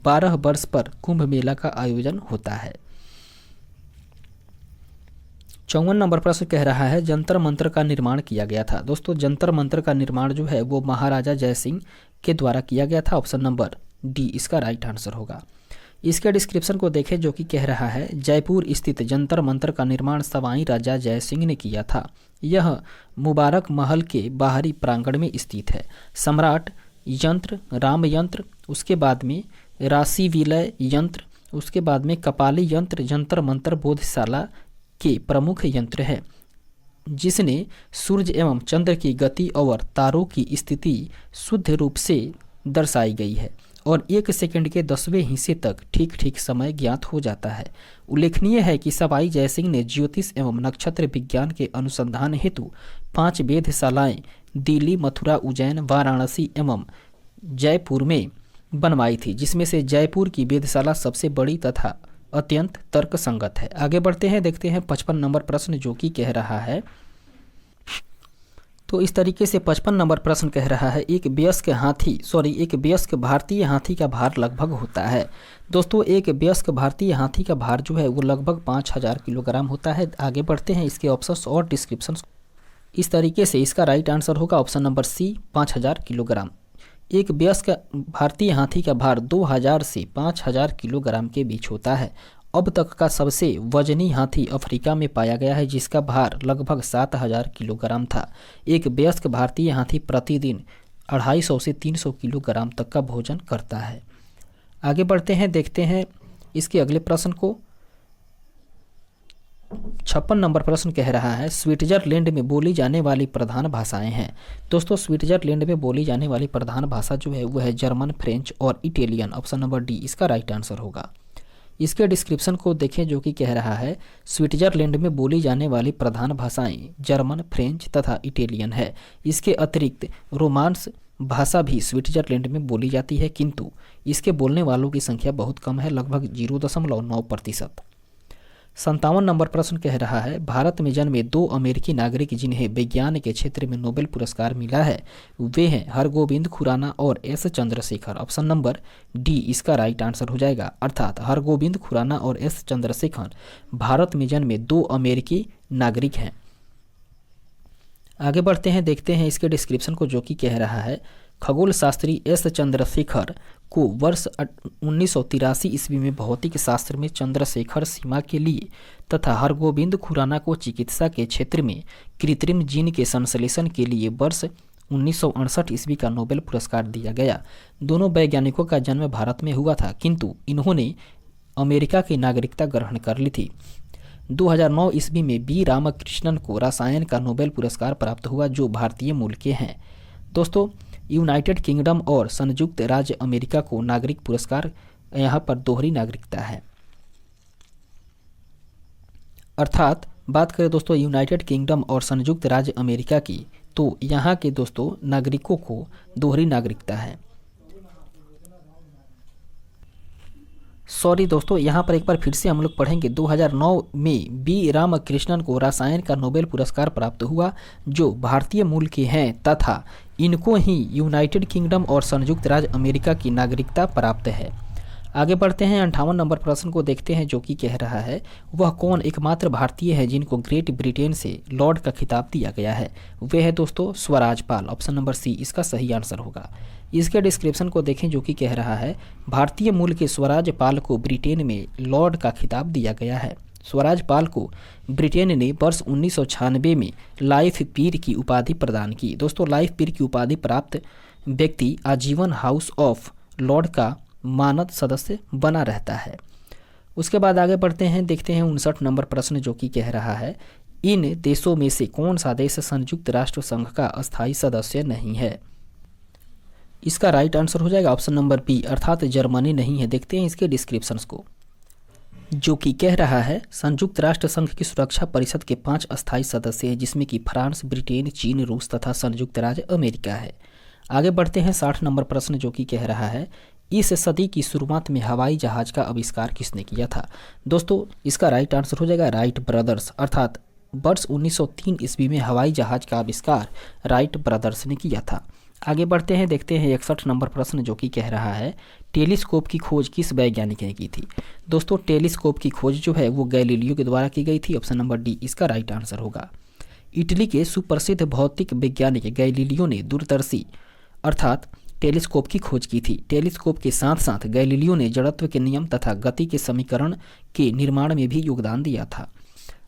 12 वर्ष पर कुंभ मेला का आयोजन होता है। 54 नंबर प्रश्न कह रहा है जंतर मंतर का निर्माण किया गया था। दोस्तों जंतर मंतर का निर्माण जो है वो महाराजा जयसिंह के द्वारा किया गया था। ऑप्शन नंबर डी इसका राइट आंसर होगा। इसके डिस्क्रिप्शन को देखें जो कि कह रहा है जयपुर स्थित जंतर मंतर का निर्माण सवाई राजा जयसिंह ने किया था। यह मुबारक महल के बाहरी प्रांगण में स्थित है। सम्राट यंत्र, राम यंत्र, उसके बाद में राशि विलय यंत्र, उसके बाद में कपाली यंत्र जंतर मंतर बोधशाला के प्रमुख यंत्र है। जिसने सूर्य एवं चंद्र की गति और तारों की स्थिति शुद्ध रूप से दर्शाई गई है और 1 सेकंड के 10वें हिस्से तक ठीक ठीक समय ज्ञात हो जाता है। उल्लेखनीय है कि सवाई जयसिंह ने ज्योतिष एवं नक्षत्र विज्ञान के अनुसंधान हेतु 5 वेधशालाएं दिल्ली, मथुरा, उज्जैन, वाराणसी एवं जयपुर में बनवाई थी, जिसमें से जयपुर की वेधशाला सबसे बड़ी तथा अत्यंत तर्कसंगत है। आगे बढ़ते हैं, देखते हैं 55 नंबर प्रश्न जो कि कह रहा है, तो इस तरीके से 55 नंबर प्रश्न कह रहा है, एक वयस्क भारतीय हाथी का भार लगभग होता है। दोस्तों एक वयस्क भारतीय हाथी का भार जो है वो लगभग 5000 किलोग्राम होता है। आगे बढ़ते हैं, इसके ऑप्शंस और डिस्क्रिप्शन इस तरीके से, इसका राइट आंसर होगा ऑप्शन नंबर सी 5000 किलोग्राम। एक वयस्क भारतीय हाथी का भार 2000 से 5000 किलोग्राम के बीच होता है। अब तक का सबसे वजनी हाथी अफ्रीका में पाया गया है, जिसका भार लगभग 7000 किलोग्राम था। एक वयस्क भारतीय हाथी प्रतिदिन 250 से 300 किलोग्राम तक का भोजन करता है। आगे बढ़ते हैं, देखते हैं इसके अगले प्रश्न को। 56 नंबर प्रश्न कह रहा है, स्विट्जरलैंड में बोली जाने वाली प्रधान भाषाएं हैं। दोस्तों स्विट्जरलैंड में बोली जाने वाली प्रधान भाषा जो है वो है जर्मन, फ्रेंच और इटालियन। ऑप्शन नंबर डी इसका राइट आंसर होगा। इसके डिस्क्रिप्शन को देखें जो कि कह रहा है, स्विट्जरलैंड में बोली जाने वाली प्रधान भाषाएं जर्मन, फ्रेंच तथा इटालियन है। इसके अतिरिक्त रोमांस भाषा भी स्विट्जरलैंड में बोली जाती है, किंतु इसके बोलने वालों की संख्या बहुत कम है, लगभग 0.9%। 57 नंबर प्रश्न कह रहा है, भारत में जन्मे 2 अमेरिकी नागरिक जिन्हें विज्ञान के क्षेत्र में नोबेल पुरस्कार मिला है वे हैं हरगोविंद खुराना और S Chandrashekhar. Option number D इसका राइट आंसर हो जाएगा, अर्थात हरगोविंद खुराना और एस चंद्रशेखर भारत में जन्मे 2 अमेरिकी नागरिक हैं। आगे बढ़ते हैं, देखते हैं इसके डिस्क्रिप्शन को जो कि कह रहा है, खगोल शास्त्री एस चंद्रशेखर को वर्ष 1983 ईस्वी में भौतिक शास्त्र में चंद्रशेखर सीमा के लिए तथा हरगोविंद खुराना को चिकित्सा के क्षेत्र में कृत्रिम जीन के संश्लेषण के लिए वर्ष 1968 ईस्वी का नोबेल पुरस्कार दिया गया। दोनों वैज्ञानिकों का जन्म भारत में हुआ था, किंतु इन्होंने अमेरिका की नागरिकता ग्रहण कर ली थी। 2009 ईस्वी में बी रामकृष्णन को रसायन का नोबेल पुरस्कार प्राप्त हुआ, जो भारतीय मूल के हैं। दोस्तों यूनाइटेड किंगडम और संयुक्त राज्य अमेरिका को नागरिक पुरस्कार, यहाँ पर दोहरी नागरिकता है। अर्थात बात करें दोस्तों यूनाइटेड किंगडम और संयुक्त राज्य अमेरिका की, तो यहाँ के दोस्तों नागरिकों को दोहरी नागरिकता है। सॉरी दोस्तों, यहाँ पर एक बार फिर से हम लोग पढ़ेंगे। 2009 में बी रामकृष्णन को रसायन का नोबेल पुरस्कार प्राप्त हुआ, जो भारतीय मूल के हैं तथा इनको ही यूनाइटेड किंगडम और संयुक्त राज्य अमेरिका की नागरिकता प्राप्त है। आगे बढ़ते हैं, 58 नंबर प्रश्न को देखते हैं जो कि कह रहा है, वह कौन एकमात्र भारतीय है जिनको ग्रेट ब्रिटेन से लॉर्ड का खिताब दिया गया है। वे है दोस्तों स्वराज पाल। ऑप्शन नंबर सी इसका सही आंसर होगा। इसके डिस्क्रिप्शन को देखें जो कि कह रहा है, भारतीय मूल के स्वराज पाल को ब्रिटेन में लॉर्ड का खिताब दिया गया है। स्वराज पाल को ब्रिटेन ने वर्ष 1996 में लाइफ पीर की उपाधि प्रदान की। दोस्तों लाइफ पीर की उपाधि प्राप्त व्यक्ति आजीवन हाउस ऑफ लॉर्ड का मानद सदस्य बना रहता है। उसके बाद आगे बढ़ते हैं, देखते हैं 59 नंबर प्रश्न जो कि कह रहा है, इन देशों में से कौन सा देश संयुक्त राष्ट्र संघ का अस्थायी सदस्य नहीं है। इसका राइट आंसर हो जाएगा ऑप्शन नंबर बी, अर्थात जर्मनी नहीं है। देखते हैं इसके डिस्क्रिप्शंस को जो कि कह रहा है, संयुक्त राष्ट्र संघ की सुरक्षा परिषद के 5 अस्थायी सदस्य हैं, जिसमें कि फ्रांस, ब्रिटेन, चीन, रूस तथा संयुक्त राज्य अमेरिका है। आगे बढ़ते हैं 60 नंबर प्रश्न जो कि कह रहा है, इस सदी की शुरुआत में हवाई जहाज का आविष्कार किसने किया था। दोस्तों इसका राइट आंसर हो जाएगा राइट ब्रदर्स, अर्थात वर्ष 1903 ईस्वी में हवाई जहाज का आविष्कार राइट ब्रदर्स ने किया था। आगे बढ़ते हैं, देखते हैं 61 नंबर प्रश्न जो कि कह रहा है, टेलीस्कोप की खोज किस वैज्ञानिक ने की थी। दोस्तों टेलीस्कोप की खोज जो है वो गैलीलियो के द्वारा की गई थी। ऑप्शन नंबर डी इसका राइट आंसर होगा। इटली के सुप्रसिद्ध भौतिक वैज्ञानिक गैलीलियो ने दूरदर्शी अर्थात टेलीस्कोप की खोज की थी। टेलीस्कोप के साथ साथ गैलीलियो ने जड़त्व के नियम तथा गति के समीकरण के निर्माण में भी योगदान दिया था।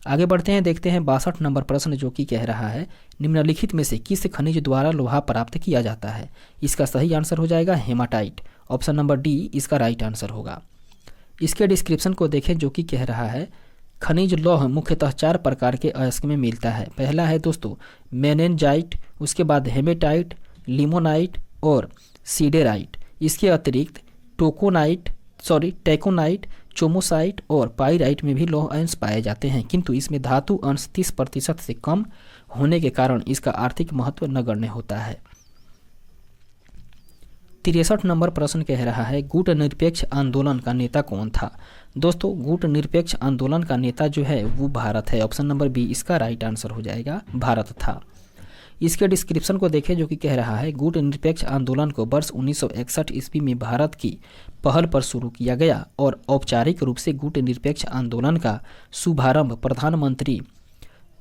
आगे बढ़ते हैं, देखते हैं 62 नंबर प्रश्न जो कि कह रहा है, निम्नलिखित में से किस खनिज द्वारा लोहा प्राप्त किया जाता है। इसका सही आंसर हो जाएगा हेमाटाइट। ऑप्शन नंबर डी इसका राइट आंसर होगा। इसके डिस्क्रिप्शन को देखें जो कि कह रहा है, खनिज लौह मुख्यतः 4 प्रकार के अयस्क में मिलता है। पहला है दोस्तों मेनेनजाइट, उसके बाद हेमेटाइट, लिमोनाइट और सीडेराइट। इसके अतिरिक्त टेकोनाइट, चोमोसाइट और पाइराइट में भी लौह अंश पाए जाते हैं, किंतु इसमें धातु अंश 30% से कम होने के कारण इसका आर्थिक महत्व नगण्य होता है। 63 नंबर प्रश्न कह रहा है गुट निरपेक्ष आंदोलन का नेता कौन था। दोस्तों गुट निरपेक्ष आंदोलन का नेता जो है वो भारत है। ऑप्शन नंबर बी इसका राइट आंसर हो जाएगा, भारत था। इसके डिस्क्रिप्शन को देखें जो कि कह रहा है गुट निरपेक्ष आंदोलन को वर्ष 1961 ईस्वी में भारत की पहल पर शुरू किया गया और औपचारिक रूप से गुट निरपेक्ष आंदोलन का शुभारंभ प्रधानमंत्री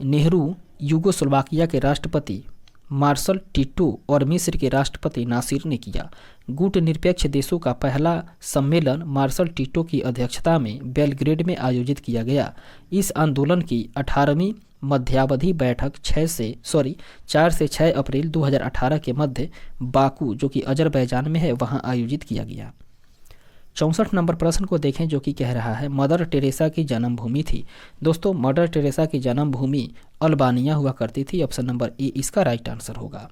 नेहरू, यूगोस्लोवाकिया के राष्ट्रपति मार्शल टिटो और मिस्र के राष्ट्रपति नासिर ने किया। गुट निरपेक्ष देशों का पहला सम्मेलन मार्शल टिटो की अध्यक्षता में बेलग्रेड में आयोजित किया गया। इस आंदोलन की 18वीं मध्यावधि बैठक 4 से 6 अप्रैल 2018 के मध्य बाकू जो कि अजरबैजान में है वहां आयोजित किया गया। 64 नंबर प्रश्न को देखें जो कि कह रहा है मदर टेरेसा की जन्मभूमि थी। दोस्तों मदर टेरेसा की जन्मभूमि अल्बानिया हुआ करती थी। ऑप्शन नंबर ए इसका राइट आंसर होगा।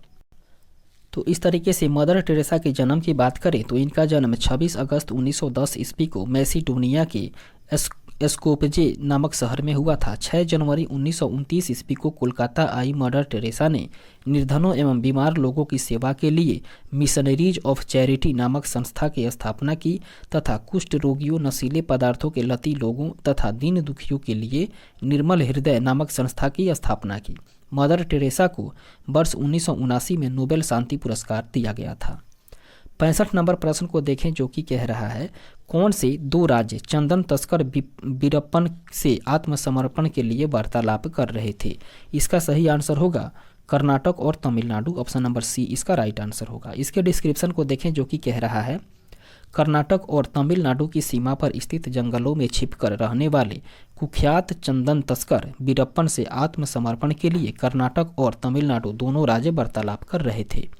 तो इस तरीके से मदर टेरेसा के जन्म की बात करें तो इनका जन्म 26 अगस्त 1910 ईस्वी को मैसिडोनिया के एस्कोपजे नामक शहर में हुआ था। 6 जनवरी 1929 ईस्वी को कोलकाता आई मदर टेरेसा ने निर्धनों एवं बीमार लोगों की सेवा के लिए मिशनरीज ऑफ चैरिटी नामक संस्था की स्थापना की तथा कुष्ठ रोगियों, नशीले पदार्थों के लती लोगों तथा दीन दुखियों के लिए निर्मल हृदय नामक संस्था की स्थापना की। मदर टेरेसा को वर्ष 1979 में नोबेल शांति पुरस्कार दिया गया था। 65 नंबर प्रश्न को देखें जो कि कह रहा है कौन से 2 राज्य चंदन तस्कर वीरप्पन से आत्मसमर्पण के लिए वार्तालाप कर रहे थे। इसका सही आंसर होगा कर्नाटक और तमिलनाडु। ऑप्शन नंबर सी इसका राइट आंसर होगा। इसके डिस्क्रिप्शन को देखें जो कि कह रहा है कर्नाटक और तमिलनाडु की सीमा पर स्थित जंगलों में छिपकर रहने वाले कुख्यात चंदन तस्कर वीरप्पन से आत्मसमर्पण के लिए कर्नाटक और तमिलनाडु दोनों राज्य वार्तालाप कर रहे थे।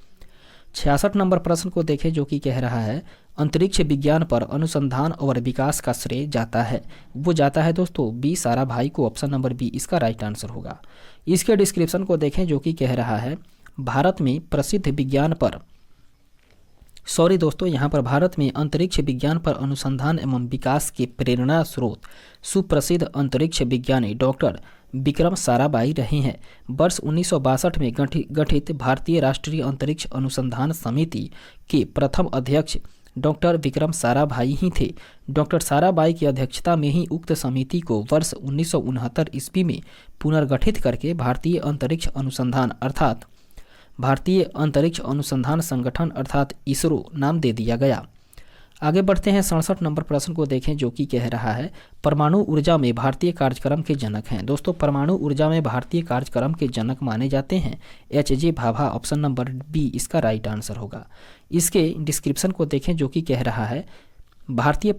66 नंबर प्रश्न को देखें जो कि कह रहा है अंतरिक्ष विज्ञान पर अनुसंधान और विकास का श्रेय जाता है। वो जाता है दोस्तों बी साराभाई को। ऑप्शन नंबर बी इसका राइट आंसर होगा। इसके डिस्क्रिप्शन को देखें जो कि कह रहा है भारत में प्रसिद्ध विज्ञान पर यहाँ पर भारत में अंतरिक्ष विज्ञान पर अनुसंधान एवं विकास के प्रेरणा स्रोत सुप्रसिद्ध अंतरिक्ष विज्ञानी डॉक्टर विक्रम साराभाई रहे हैं। वर्ष 1962 में गठित भारतीय राष्ट्रीय अंतरिक्ष अनुसंधान समिति के प्रथम अध्यक्ष डॉक्टर विक्रम साराभाई ही थे। डॉक्टर साराभाई की अध्यक्षता में ही उक्त समिति को वर्ष 1969 ईस्वी में पुनर्गठित करके भारतीय अंतरिक्ष अनुसंधान संगठन अर्थात इसरो नाम दे दिया गया। आगे बढ़ते हैं 67 नंबर प्रश्न को देखें जो कि कह रहा है परमाणु ऊर्जा में भारतीय कार्यक्रम के जनक हैं। दोस्तों परमाणु ऊर्जा में भारतीय कार्यक्रम के जनक माने जाते हैं एच.जे. भाभा। ऑप्शन नंबर बी इसका राइट आंसर होगा। इसके डिस्क्रिप्शन को देखें जो कि कह रहा है भारतीय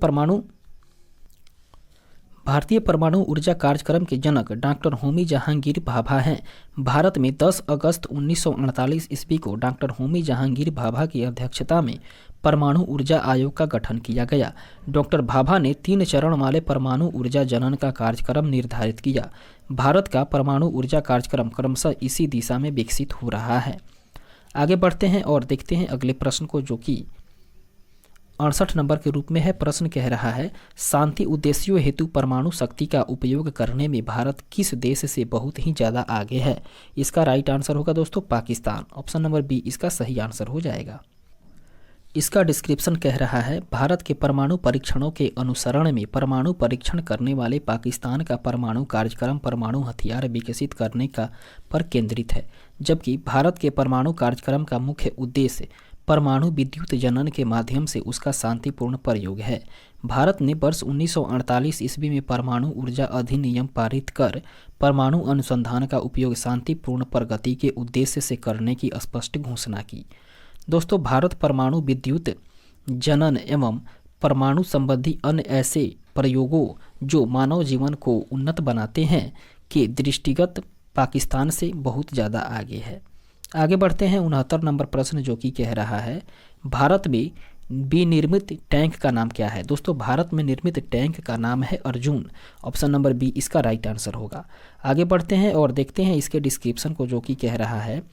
परमाणु ऊर्जा कार्यक्रम के जनक डॉक्टर होमी जहांगीर भाभा हैं। भारत में 10 अगस्त 1948 ईस्वी को डॉक्टर होमी जहांगीर भाभा की अध्यक्षता में परमाणु ऊर्जा आयोग का गठन किया गया। डॉक्टर भाभा ने 3 चरण वाले परमाणु ऊर्जा जनन का कार्यक्रम निर्धारित किया। भारत का परमाणु ऊर्जा कार्यक्रम क्रमशः इसी दिशा में विकसित हो रहा है। आगे बढ़ते हैं और देखते हैं अगले प्रश्न को जो कि 68 नंबर के रूप में है। प्रश्न कह रहा है शांति उद्देश्यों हेतु परमाणु शक्ति का उपयोग करने में भारत किस देश से बहुत ही ज़्यादा आगे है। इसका राइट आंसर होगा दोस्तों पाकिस्तान। ऑप्शन नंबर बी इसका सही आंसर हो जाएगा। इसका डिस्क्रिप्शन कह रहा है भारत के परमाणु परीक्षणों के अनुसरण में परमाणु परीक्षण करने वाले पाकिस्तान का परमाणु कार्यक्रम परमाणु हथियार विकसित करने का पर केंद्रित है, जबकि भारत के परमाणु कार्यक्रम का मुख्य उद्देश्य परमाणु विद्युत जनन के माध्यम से उसका शांतिपूर्ण प्रयोग है। भारत ने वर्ष 1948 ईस्वी में परमाणु ऊर्जा अधिनियम पारित कर परमाणु अनुसंधान का उपयोग शांतिपूर्ण प्रगति के उद्देश्य से करने की स्पष्ट घोषणा की। दोस्तों भारत परमाणु विद्युत जनन एवं परमाणु संबंधी अन्य ऐसे प्रयोगों जो मानव जीवन को उन्नत बनाते हैं के दृष्टिगत पाकिस्तान से बहुत ज़्यादा आगे है। आगे बढ़ते हैं 69 नंबर प्रश्न जो कि कह रहा है भारत में विनिर्मित टैंक का नाम क्या है? दोस्तों भारत में निर्मित टैंक का नाम है अर्जुन। ऑप्शन नंबर बी इसका राइट आंसर होगा। आगे बढ़ते हैं और देखते हैं इसके डिस्क्रिप्शन को, जो कि कह रहा है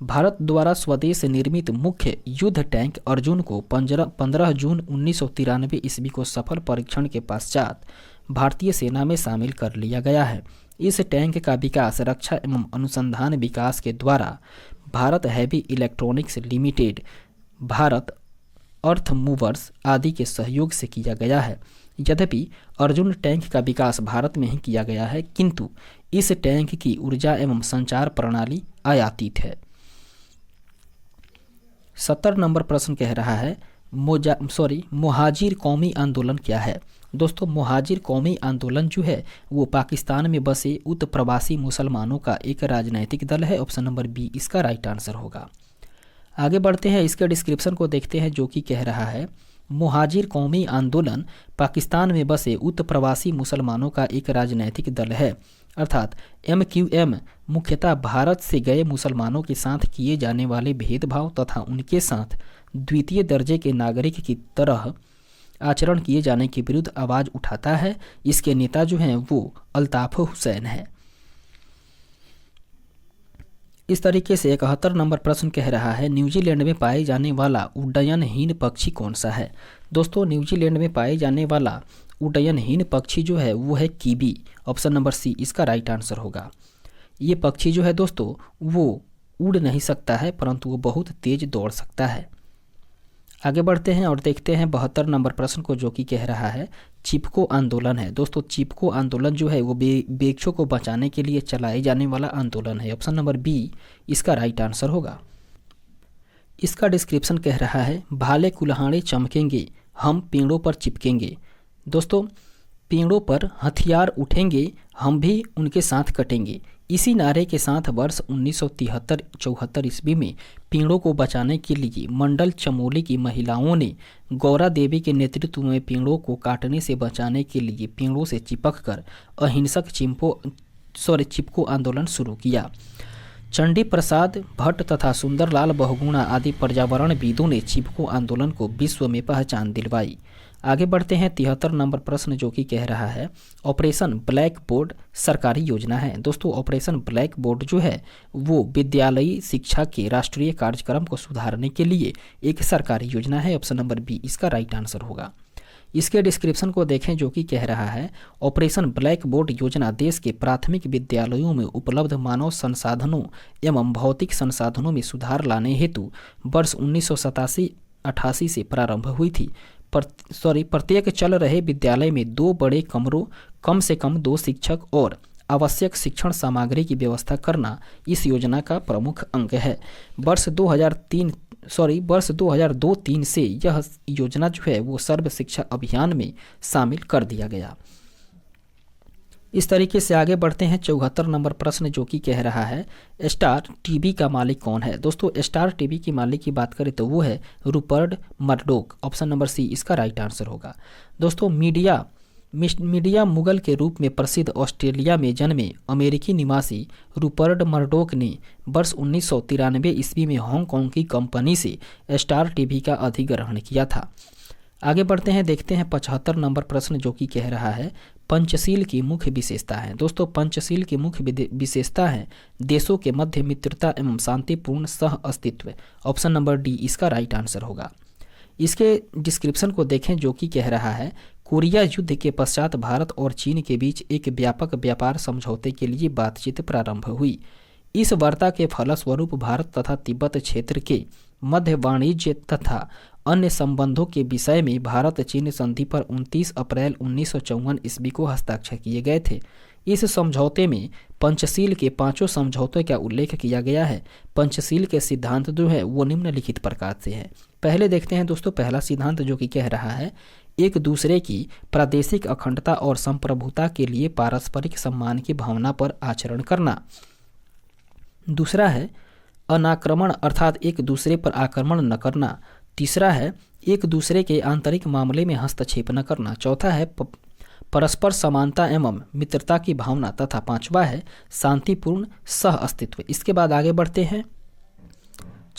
भारत द्वारा स्वदेश निर्मित मुख्य युद्ध टैंक अर्जुन को 15 जून 1993 ईस्वी को सफल परीक्षण के पश्चात भारतीय सेना में शामिल कर लिया गया है। इस टैंक का विकास रक्षा एवं अनुसंधान विकास के द्वारा Bharat heavy electronics limited, Bharat earth movers आदि के सहयोग से किया गया है। यद्यपि अर्जुन टैंक का विकास भारत में ही किया गया है, किंतु इस टैंक की ऊर्जा एवं संचार प्रणाली आयातित है। 70 नंबर प्रश्न कह रहा है मुहाजिर कौमी आंदोलन क्या है? दोस्तों मुहाजिर कौमी आंदोलन जो है वो पाकिस्तान में बसे उत प्रवासी मुसलमानों का एक राजनैतिक दल है। ऑप्शन नंबर बी इसका राइट आंसर होगा। आगे बढ़ते हैं, इसके डिस्क्रिप्शन को देखते हैं, जो कि कह रहा है मुहाजिर कौमी आंदोलन पाकिस्तान में बसे उत प्रवासी मुसलमानों का एक राजनैतिक दल है। अर्थात MQM मुख्यतः भारत से गए मुसलमानों के साथ किए जाने वाले भेदभाव तथा उनके साथ द्वितीय दर्जे के नागरिक की तरह आचरण किए जाने के विरुद्ध आवाज़ उठाता है। इसके नेता जो हैं वो अल्ताफ हुसैन है। इस तरीके से 71 नंबर प्रश्न कह रहा है न्यूजीलैंड में पाए जाने वाला उड्डयनहीन पक्षी कौन सा है? दोस्तों न्यूजीलैंड में पाए जाने वाला उड्डयनहीन पक्षी जो है वो है कीवी। ऑप्शन नंबर सी इसका राइट आंसर होगा। ये पक्षी जो है दोस्तों वो उड़ नहीं सकता है, परंतु वो बहुत तेज दौड़ सकता है। आगे बढ़ते हैं और देखते हैं 72 नंबर प्रश्न को, जो कि कह रहा है चिपको आंदोलन है। दोस्तों चिपको आंदोलन जो है वो वृक्षों को बचाने के लिए चलाए जाने वाला आंदोलन है। ऑप्शन नंबर बी इसका राइट आंसर होगा। इसका डिस्क्रिप्शन कह रहा है भाले कुल्हाड़े चमकेंगे, हम पेड़ों पर चिपकेंगे। दोस्तों पेड़ों पर हथियार उठेंगे, हम भी उनके साथ कटेंगे। इसी नारे के साथ वर्ष 1973-74 ईस्वी में पेड़ों को बचाने के लिए मंडल चमोली की महिलाओं ने गौरा देवी के नेतृत्व में पेड़ों को काटने से बचाने के लिए पेड़ों से चिपक कर अहिंसक चिपको आंदोलन शुरू किया। चंडी प्रसाद भट्ट तथा सुंदरलाल बहुगुणा आदि पर्यावरणविदों ने चिपको आंदोलन को विश्व में पहचान दिलवाई। आगे बढ़ते हैं 73 नंबर प्रश्न, जो कि कह रहा है ऑपरेशन ब्लैक बोर्ड सरकारी योजना है। दोस्तों ऑपरेशन ब्लैक बोर्ड जो है वो विद्यालयी शिक्षा के राष्ट्रीय कार्यक्रम को सुधारने के लिए एक सरकारी योजना है। ऑप्शन नंबर बी इसका राइट आंसर होगा। इसके डिस्क्रिप्शन को देखें, जो कि कह रहा है ऑपरेशन ब्लैक बोर्ड योजना देश के प्राथमिक विद्यालयों में उपलब्ध मानव संसाधनों एवं भौतिक संसाधनों में सुधार लाने हेतु वर्ष 1987-88 से प्रारंभ हुई थी। प्रत्येक चल रहे विद्यालय में 2 बड़े कमरों, कम से कम 2 शिक्षक और आवश्यक शिक्षण सामग्री की व्यवस्था करना इस योजना का प्रमुख अंग है। वर्ष 2002-03 से यह योजना जो है वो सर्व शिक्षा अभियान में शामिल कर दिया गया। इस तरीके से आगे बढ़ते हैं 74 नंबर प्रश्न, जो कि कह रहा है स्टार टीवी का मालिक कौन है? दोस्तों स्टार टीवी की मालिक की बात करें तो वो है Rupert Murdoch. Option number C इसका राइट आंसर होगा। दोस्तों मीडिया मुगल के रूप में प्रसिद्ध ऑस्ट्रेलिया में जन्मे अमेरिकी निवासी रूपर्ट मर्डोक ने वर्ष 1993 ईस्वी में हांगकांग की कंपनी से स्टार टीवी का अधिग्रहण किया था। आगे बढ़ते हैं, देखते हैं 75 नंबर प्रश्न, जो कि कह रहा है पंचशील की मुख्य विशेषता है। दोस्तों पंचशील की मुख्य विशेषता है देशों के मध्य मित्रता एवं शांतिपूर्ण सह अस्तित्व। ऑप्शन नंबर डी इसका राइट आंसर होगा। इसके डिस्क्रिप्शन को देखें, जो कि कह रहा है कोरिया युद्ध के पश्चात भारत और चीन के बीच एक व्यापक व्यापार समझौते के लिए बातचीत प्रारंभ हुई। इस वार्ता के फलस्वरूप भारत तथा तिब्बत क्षेत्र के मध्य वाणिज्य तथा अन्य संबंधों के विषय में भारत चीन संधि पर 29 अप्रैल 1954 ईस्वी को हस्ताक्षर किए गए थे। इस समझौते में पंचशील के 5 समझौतों का उल्लेख किया गया है। पंचशील के सिद्धांत जो है वो निम्नलिखित प्रकार से है। पहले देखते हैं दोस्तों पहला सिद्धांत, जो कि कह रहा है एक दूसरे की प्रादेशिक अखंडता और संप्रभुता के लिए पारस्परिक सम्मान की भावना पर आचरण करना। दूसरा है अनाक्रमण, अर्थात एक दूसरे पर आक्रमण न करना। तीसरा है एक दूसरे के आंतरिक मामले में हस्तक्षेप न करना। चौथा है परस्पर समानता एवं मित्रता की भावना, तथा 5वां है शांतिपूर्ण सह अस्तित्व। इसके बाद आगे बढ़ते हैं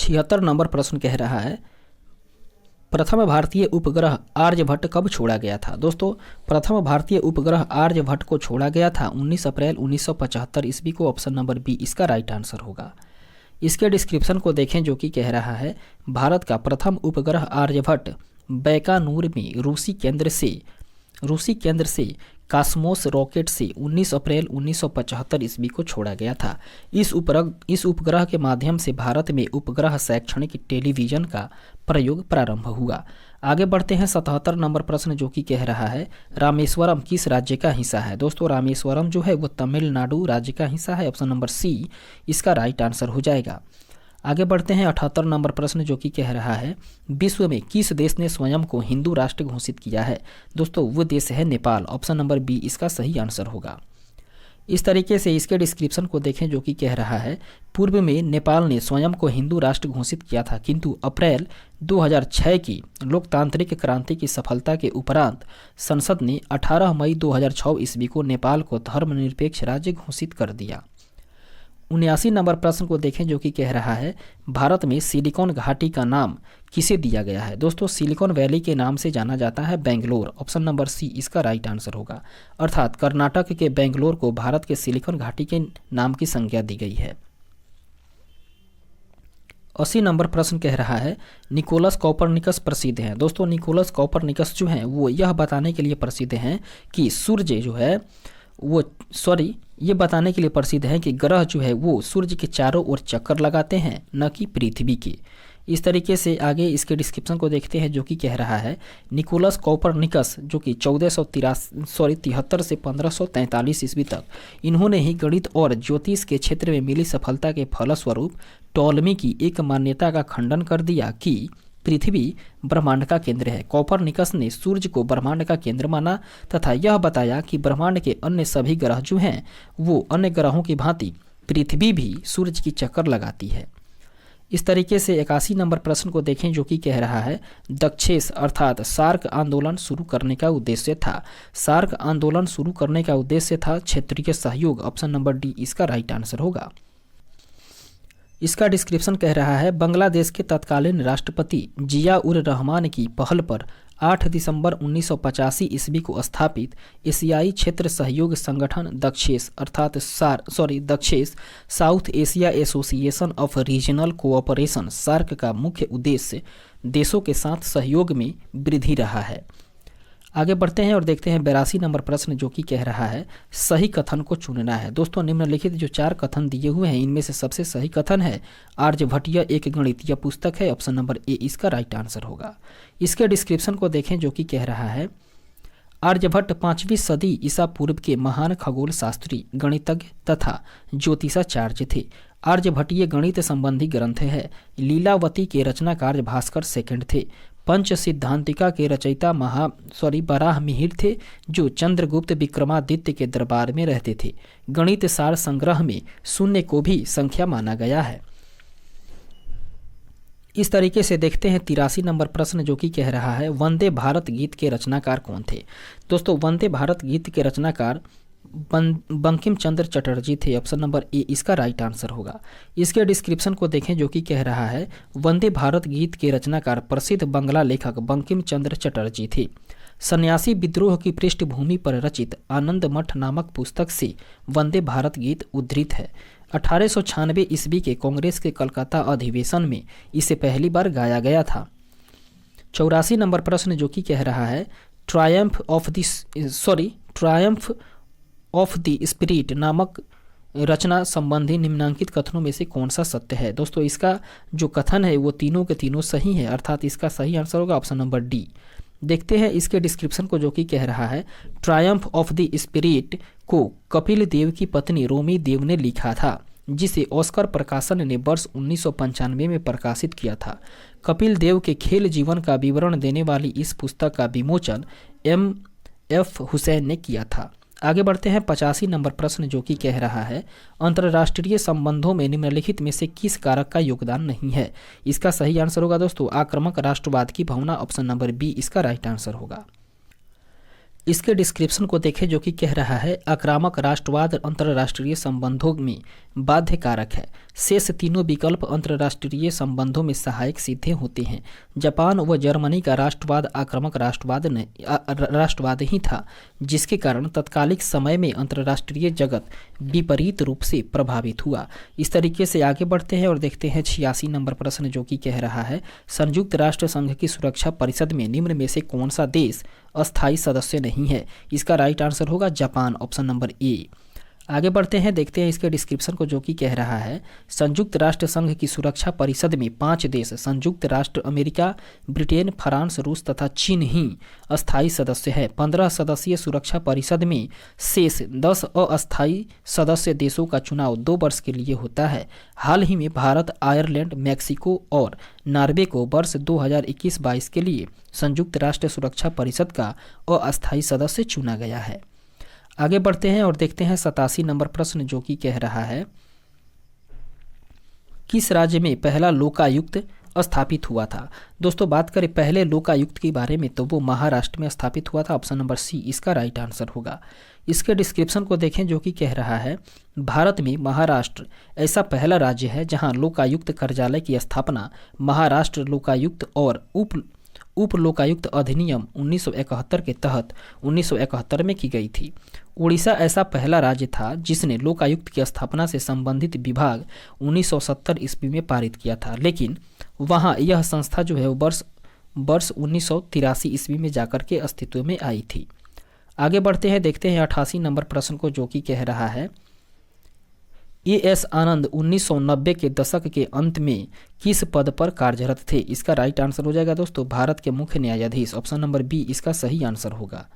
76 नंबर प्रश्न कह रहा है प्रथम भारतीय उपग्रह आर्यभट्ट कब छोड़ा गया था। दोस्तों प्रथम भारतीय उपग्रह आर्यभट्ट को छोड़ा गया था 19 अप्रैल 1975 ईस्वी को। ऑप्शन नंबर बी इसका राइट आंसर होगा। इसके डिस्क्रिप्शन को देखें जो कि कह रहा है भारत का प्रथम उपग्रह आर्यभट्ट बैकानूर में रूसी केंद्र से कॉस्मोस रॉकेट से 19 अप्रैल 1975 ईस्वी को छोड़ा गया था। इस उपग्रह के माध्यम से भारत में उपग्रह शैक्षणिक टेलीविजन का प्रयोग प्रारंभ हुआ। आगे बढ़ते हैं 77 नंबर प्रश्न जो कि कह रहा है रामेश्वरम किस राज्य का हिस्सा है। दोस्तों रामेश्वरम जो है वो तमिलनाडु राज्य का हिस्सा है। ऑप्शन नंबर सी इसका राइट आंसर हो जाएगा। आगे बढ़ते हैं 78 नंबर प्रश्न जो कि कह रहा है विश्व में किस देश ने स्वयं को हिंदू राष्ट्र घोषित किया है। दोस्तों वो देश है नेपाल। ऑप्शन नंबर बी इसका सही आंसर होगा। इस तरीके से इसके डिस्क्रिप्शन को देखें जो कि कह रहा है पूर्व में नेपाल ने स्वयं को हिंदू राष्ट्र घोषित किया था, किंतु अप्रैल 2006 की लोकतांत्रिक क्रांति की सफलता के उपरांत संसद ने 18 मई 2006 ईस्वी को नेपाल को धर्मनिरपेक्ष राज्य घोषित कर दिया। 79 नंबर प्रश्न को देखें जो कि कह रहा है भारत में सिलिकॉन घाटी का नाम किसे दिया गया है। दोस्तों सिलिकॉन वैली के नाम से जाना जाता है बेंगलोर। ऑप्शन नंबर सी इसका राइट आंसर होगा। अर्थात कर्नाटक के बेंगलोर को भारत के सिलिकॉन घाटी के नाम की संज्ञा दी गई है। 80 नंबर प्रश्न कह रहा है निकोलस कॉपरनिकस प्रसिद्ध हैं। दोस्तों निकोलस कॉपरनिकस जो हैं वो यह बताने के लिए प्रसिद्ध हैं कि सूर्य जो है वो ये बताने के लिए प्रसिद्ध है कि ग्रह जो है वो सूर्य के चारों ओर चक्कर लगाते हैं न कि पृथ्वी के। इस तरीके से आगे इसके डिस्क्रिप्शन को देखते हैं जो कि कह रहा है निकोलस कॉपरनिकस जो कि 1473 से 1543 ईस्वी तक इन्होंने ही गणित और ज्योतिष के क्षेत्र में मिली सफलता के फलस्वरूप टॉलमी की एक मान्यता का खंडन कर दिया कि पृथ्वी ब्रह्मांड का केंद्र है। कॉपरनिकस ने सूर्य को ब्रह्मांड का केंद्र माना तथा यह बताया कि ब्रह्मांड के अन्य सभी ग्रह जो हैं वो अन्य ग्रहों की भांति पृथ्वी भी सूर्य की चक्कर लगाती है। इस तरीके से 81 नंबर प्रश्न को देखें जो कि कह रहा है दक्षेस अर्थात सार्क आंदोलन शुरू करने का उद्देश्य था। सार्क आंदोलन शुरू करने का उद्देश्य था क्षेत्रीय सहयोग। ऑप्शन नंबर डी इसका राइट आंसर होगा। इसका डिस्क्रिप्शन कह रहा है बांग्लादेश के तत्कालीन राष्ट्रपति जिया उर रहमान की पहल पर 8 दिसंबर 1985 ईस्वी को स्थापित एशियाई क्षेत्र सहयोग संगठन दक्षेस दक्षेस South Asia association of regional cooperation SAARC का मुख्य उद्देश्य देशों के साथ सहयोग में वृद्धि रहा है। आगे बढ़ते हैं और देखते हैं 82 नंबर प्रश्न जो कि कह रहा है सही कथन को चुनना है। दोस्तों निम्नलिखित जो 4 कथन दिए हुए हैं इनमें से सबसे सही कथन है आर्यभट्टीय एक गणितीय पुस्तक है। ऑप्शन नंबर ए इसका राइट आंसर होगा। इसके डिस्क्रिप्शन को देखें जो कि कह रहा है आर्यभट्ट 5वीं सदी ईसा पूर्व के महान खगोल शास्त्री गणितज्ञ तथा ज्योतिषाचार्य थे। आर्यभट्टीय गणित संबंधी ग्रंथ है। लीलावती के रचनाकार भास्कर सेकंड थे। पंच सिद्धांतिका के रचयिता बराह मिहिर थे जो चंद्रगुप्त विक्रमादित्य के दरबार में रहते थे। गणित सार संग्रह में शून्य को भी संख्या माना गया है। इस तरीके से देखते हैं 83 नंबर प्रश्न जो कि कह रहा है वंदे भारत गीत के रचनाकार कौन थे। दोस्तों वंदे भारत गीत के रचनाकार बंकिम चंद्र चटर्जी थे। ऑप्शन नंबर ए इसका राइट आंसर होगा। इसके डिस्क्रिप्शन को देखें जो कि कह रहा है वंदे भारत गीत के रचनाकार प्रसिद्ध बंगला लेखक बंकिम चंद्र चटर्जी थे। सन्यासी विद्रोह की पृष्ठभूमि पर रचित आनंद मठ नामक पुस्तक से वंदे भारत गीत उद्धृत है। 1896 ईस्वी के कांग्रेस के कलकत्ता अधिवेशन में इसे पहली बार गाया गया था। 84 नंबर प्रश्न जो कि कह रहा है ट्रायम्फ ऑफ द स्पिरिट नामक रचना संबंधी निम्नांकित कथनों में से कौन सा सत्य है। दोस्तों इसका जो कथन है वो तीनों के तीनों सही है, अर्थात इसका सही आंसर होगा ऑप्शन नंबर डी। देखते हैं इसके डिस्क्रिप्शन को जो कि कह रहा है ट्रायम्फ ऑफ द स्पिरिट को कपिल देव की पत्नी रोमी देव ने लिखा था जिसे ऑस्कर प्रकाशन ने वर्ष 1995 में प्रकाशित किया था। कपिल देव के खेल जीवन का विवरण देने वाली इस पुस्तक का विमोचन M.F. हुसैन ने किया था। आगे बढ़ते हैं 85 नंबर प्रश्न जो कि कह रहा है अंतर्राष्ट्रीय संबंधों में निम्नलिखित में से किस कारक का योगदान नहीं है। इसका सही आंसर होगा दोस्तों आक्रामक राष्ट्रवाद की भावना। ऑप्शन नंबर बी इसका राइट आंसर होगा। इसके डिस्क्रिप्शन को देखें जो कि कह रहा है आक्रामक राष्ट्रवाद अंतर्राष्ट्रीय संबंधों में बाध्य कारक है। शेष तीनों विकल्प अंतर्राष्ट्रीय संबंधों में सहायक सिद्ध होते हैं। जापान व जर्मनी का राष्ट्रवाद आक्रामक राष्ट्रवाद ही था, जिसके कारण तत्कालिक समय में अंतर्राष्ट्रीय जगत विपरीत रूप से प्रभावित हुआ। इस तरीके से आगे बढ़ते हैं और देखते हैं 86 नंबर प्रश्न जो कि कह रहा है संयुक्त राष्ट्र संघ की सुरक्षा परिषद में निम्न में से कौन सा देश अस्थायी सदस्य नहीं है। इसका राइट आंसर होगा जापान, ऑप्शन नंबर ए। आगे बढ़ते हैं, देखते हैं इसके डिस्क्रिप्शन को जो कि कह रहा है संयुक्त राष्ट्र संघ की सुरक्षा परिषद में 5 देश संयुक्त राष्ट्र अमेरिका, ब्रिटेन, फ्रांस, रूस तथा चीन ही अस्थायी सदस्य है। 15 सदस्यीय सुरक्षा परिषद में शेष 10 अस्थायी सदस्य देशों का चुनाव 2 वर्ष के लिए होता है। हाल ही में भारत, आयरलैंड, मैक्सिको और नॉर्वे को वर्ष 2021-22 के लिए संयुक्त राष्ट्र सुरक्षा परिषद का अस्थायी सदस्य चुना गया है। आगे बढ़ते हैं और देखते हैं 87 नंबर प्रश्न जो कि कह रहा है किस राज्य में पहला लोकायुक्त स्थापित हुआ था। दोस्तों बात करें पहले लोकायुक्त के बारे में तो वो महाराष्ट्र में स्थापित हुआ था, ऑप्शन नंबर सी इसका राइट आंसर होगा। इसके डिस्क्रिप्शन को देखें जो कि कह रहा है भारत में महाराष्ट्र ऐसा पहला राज्य है जहां लोकायुक्त कार्यालय की स्थापना महाराष्ट्र लोकायुक्त और उप लोकायुक्त अधिनियम 1971 के तहत 1971 में की गई थी। उड़ीसा ऐसा पहला राज्य था जिसने लोकायुक्त की स्थापना से संबंधित विभाग 1970 ईस्वी में पारित किया था, लेकिन वहां यह संस्था जो है वो वर्ष 1983 ईस्वी में जाकर के अस्तित्व में आई थी। आगे बढ़ते हैं, देखते हैं 88 नंबर प्रश्न को जो कि कह रहा है एएस आनंद 1990 के दशक के अंत में किस पद पर कार्यरत थे। इसका राइट आंसर हो जाएगा दोस्तों भारत के मुख्य न्यायाधीश, ऑप्शन नंबर बी इसका सही आंसर होगा।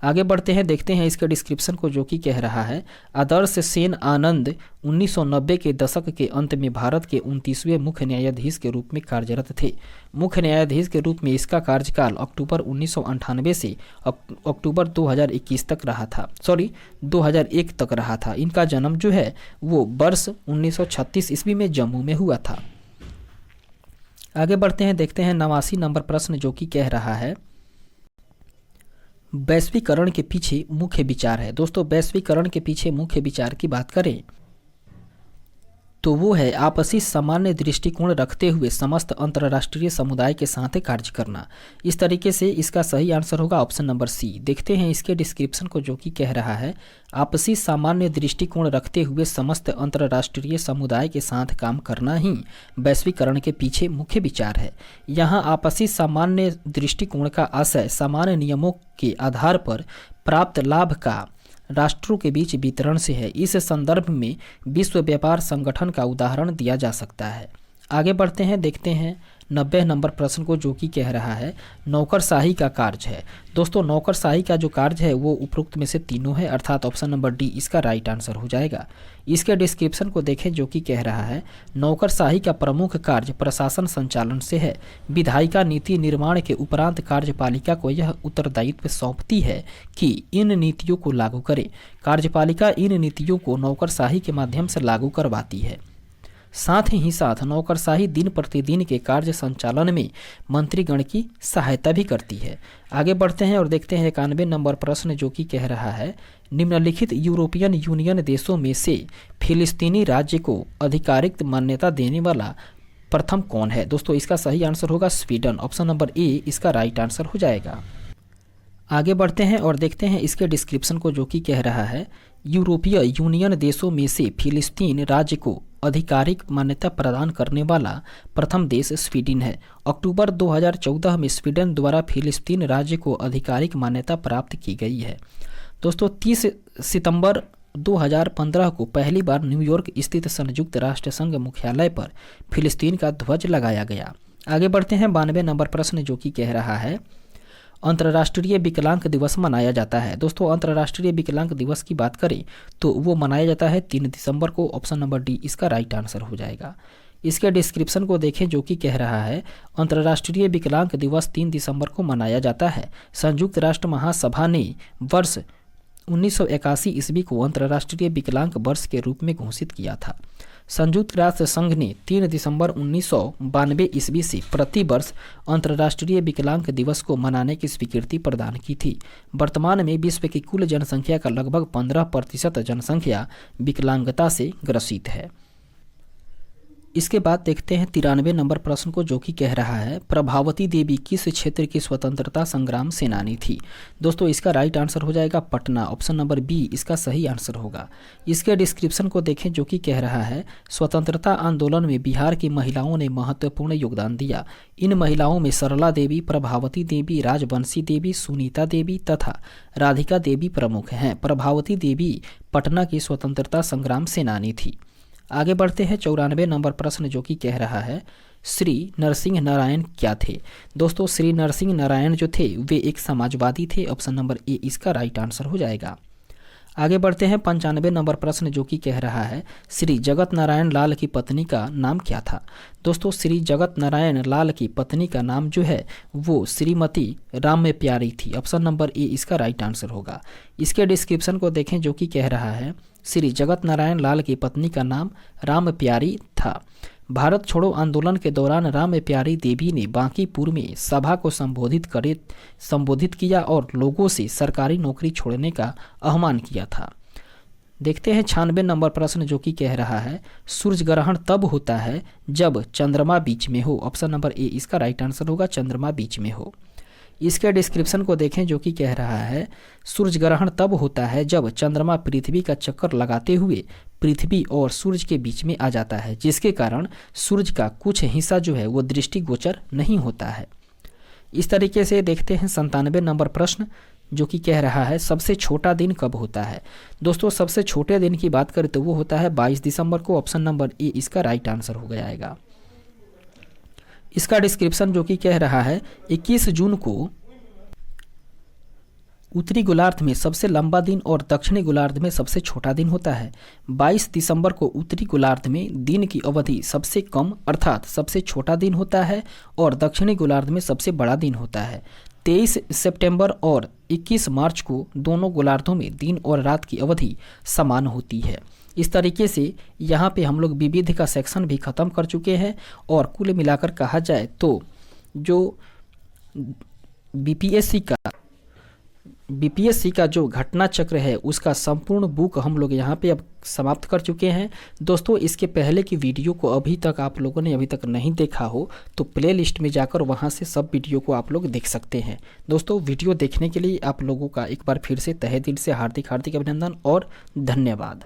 आगे बढ़ते हैं, देखते हैं इसके डिस्क्रिप्शन को जो कि कह रहा है आदर्श सेन आनंद 1990 के दशक के अंत में भारत के 29वें मुख्य न्यायाधीश के रूप में कार्यरत थे। मुख्य न्यायाधीश के रूप में इसका कार्यकाल अक्टूबर 1998 से अक्टूबर 2021 तक रहा था, 2001 तक रहा था। इनका जन्म जो है वो वर्ष 1936 ईस्वी में जम्मू में हुआ था। आगे बढ़ते हैं, देखते हैं 89 नंबर प्रश्न जो कि कह रहा है वैश्वीकरण के पीछे मुख्य विचार है। दोस्तों वैश्वीकरण के पीछे मुख्य विचार की बात करें तो वो है आपसी सामान्य दृष्टिकोण रखते हुए समस्त अंतर्राष्ट्रीय समुदाय के साथ कार्य करना। इस तरीके से इसका सही आंसर होगा ऑप्शन नंबर सी। देखते हैं इसके डिस्क्रिप्शन को जो कि कह रहा है आपसी सामान्य दृष्टिकोण रखते हुए समस्त अंतर्राष्ट्रीय समुदाय के साथ काम करना ही वैश्वीकरण के पीछे मुख्य विचार है। यहाँ आपसी सामान्य दृष्टिकोण का आशय सामान्य नियमों के आधार पर प्राप्त लाभ का राष्ट्रों के बीच वितरण से है। इस संदर्भ में विश्व व्यापार संगठन का उदाहरण दिया जा सकता है। आगे बढ़ते हैं, देखते हैं 90 नंबर प्रश्न को जो कि कह रहा है नौकरशाही का कार्य है। दोस्तों नौकरशाही का जो कार्य है वो उपरोक्त में से तीनों है, अर्थात ऑप्शन नंबर डी इसका राइट आंसर हो जाएगा। इसके डिस्क्रिप्शन को देखें जो कि कह रहा है नौकरशाही का प्रमुख कार्य प्रशासन संचालन से है। विधायिका नीति निर्माण के उपरांत कार्यपालिका को यह उत्तरदायित्व सौंपती है कि इन नीतियों को लागू करे। कार्यपालिका इन नीतियों को नौकरशाही के माध्यम से लागू करवाती है। साथ ही साथ नौकरशाही दिन प्रतिदिन के कार्य संचालन में मंत्रीगण की सहायता भी करती है। आगे बढ़ते हैं और देखते हैं 91 नंबर प्रश्न जो कि कह रहा है निम्नलिखित यूरोपियन यूनियन देशों में से फिलिस्तीनी राज्य को आधिकारिक मान्यता देने वाला प्रथम कौन है। दोस्तों इसका सही आंसर होगा स्वीडन, ऑप्शन नंबर ए इसका राइट आंसर हो जाएगा। आगे बढ़ते हैं और देखते हैं इसके डिस्क्रिप्शन को जो कि कह रहा है यूरोपीय यूनियन देशों में से फिलिस्तीन राज्य को आधिकारिक मान्यता प्रदान करने वाला प्रथम देश स्वीडन है। अक्टूबर 2014 में स्वीडन द्वारा फिलिस्तीन राज्य को आधिकारिक मान्यता प्राप्त की गई है। दोस्तों 30 सितंबर 2015 को पहली बार न्यूयॉर्क स्थित संयुक्त राष्ट्र संघ मुख्यालय पर फिलिस्तीन का ध्वज लगाया गया। आगे बढ़ते हैं 92 नंबर प्रश्न जो कि कह रहा है अंतर्राष्ट्रीय विकलांग दिवस मनाया जाता है। दोस्तों अंतर्राष्ट्रीय विकलांग दिवस की बात करें तो वो मनाया जाता है 3 दिसंबर को, ऑप्शन नंबर डी इसका राइट आंसर हो जाएगा। इसके डिस्क्रिप्शन को देखें जो कि कह रहा है अंतर्राष्ट्रीय विकलांग दिवस 3 दिसंबर को मनाया जाता है। संयुक्त राष्ट्र महासभा ने वर्ष 1981 ईस्वी को अंतर्राष्ट्रीय विकलांग वर्ष के रूप में घोषित किया था। संयुक्त राष्ट्र संघ ने 3 दिसंबर 1992 ईस्वी से प्रति वर्ष अंतर्राष्ट्रीय विकलांग दिवस को मनाने की स्वीकृति प्रदान की थी। वर्तमान में विश्व की कुल जनसंख्या का लगभग 15% जनसंख्या विकलांगता से ग्रसित है। इसके बाद देखते हैं 93 नंबर प्रश्न को, जो कि कह रहा है प्रभावती देवी किस क्षेत्र की स्वतंत्रता संग्राम सेनानी थी। दोस्तों इसका राइट आंसर हो जाएगा पटना, ऑप्शन नंबर बी इसका सही आंसर होगा। इसके डिस्क्रिप्शन को देखें, जो कि कह रहा है स्वतंत्रता आंदोलन में बिहार की महिलाओं ने महत्वपूर्ण योगदान दिया। इन महिलाओं में सरला देवी, प्रभावती देवी, राजवंशी देवी, सुनीता देवी तथा राधिका देवी प्रमुख हैं। प्रभावती देवी पटना की स्वतंत्रता संग्राम सेनानी थी। आगे बढ़ते हैं 94 नंबर प्रश्न, जो कि कह रहा है श्री नरसिंह नारायण क्या थे। दोस्तों श्री नरसिंह नारायण जो थे वे एक समाजवादी थे, ऑप्शन नंबर ए इसका राइट आंसर हो जाएगा। आगे बढ़ते हैं 95 नंबर प्रश्न, जो कि कह रहा है श्री जगत नारायण लाल की पत्नी का नाम क्या था। दोस्तों श्री जगत नारायण लाल की पत्नी का नाम जो है वो श्रीमती राम प्यारी थी, ऑप्शन नंबर ए इसका राइट आंसर होगा। इसके डिस्क्रिप्शन को देखें, जो कि कह रहा है श्री जगत नारायण लाल की पत्नी का नाम राम प्यारी था। भारत छोड़ो आंदोलन के दौरान राम प्यारी देवी ने बांकीपुर में सभा को संबोधित किया और लोगों से सरकारी नौकरी छोड़ने का आह्वान किया था। देखते हैं 96 नंबर प्रश्न, जो कि कह रहा है सूर्य ग्रहण तब होता है जब चंद्रमा बीच में हो, ऑप्शन नंबर ए इसका राइट आंसर होगा, चंद्रमा बीच में हो। इसके डिस्क्रिप्शन को देखें, जो कि कह रहा है सूर्य ग्रहण तब होता है जब चंद्रमा पृथ्वी का चक्कर लगाते हुए पृथ्वी और सूर्य के बीच में आ जाता है, जिसके कारण सूर्य का कुछ हिस्सा जो है वो दृष्टिगोचर नहीं होता है। इस तरीके से देखते हैं 97 नंबर प्रश्न, जो कि कह रहा है सबसे छोटा दिन कब होता है। दोस्तों सबसे छोटे दिन की बात करें तो वो होता है 22 दिसंबर को, ऑप्शन नंबर ए इसका राइट आंसर हो जाएगा। इसका डिस्क्रिप्शन जो कि कह रहा है 21 जून को उत्तरी गोलार्ध में सबसे लंबा दिन और दक्षिणी गोलार्ध में सबसे छोटा दिन होता है। 22 दिसंबर को उत्तरी गोलार्ध में दिन की अवधि सबसे कम अर्थात सबसे छोटा दिन होता है और दक्षिणी गोलार्ध में सबसे बड़ा दिन होता है। 23 सितंबर और 21 मार्च को दोनों गोलार्धों में दिन और रात की अवधि समान होती है। इस तरीके से यहाँ पे हम लोग विविध का सेक्शन भी ख़त्म कर चुके हैं और कुल मिलाकर कहा जाए तो जो बीपीएससी का जो घटना चक्र है उसका संपूर्ण बुक हम लोग यहाँ पे अब समाप्त कर चुके हैं। दोस्तों इसके पहले की वीडियो को अभी तक आप लोगों ने नहीं देखा हो तो प्ले लिस्ट में जाकर वहाँ से सब वीडियो को आप लोग देख सकते हैं। दोस्तों वीडियो देखने के लिए आप लोगों का एक बार फिर से तहे दिल से हार्दिक अभिनंदन और धन्यवाद।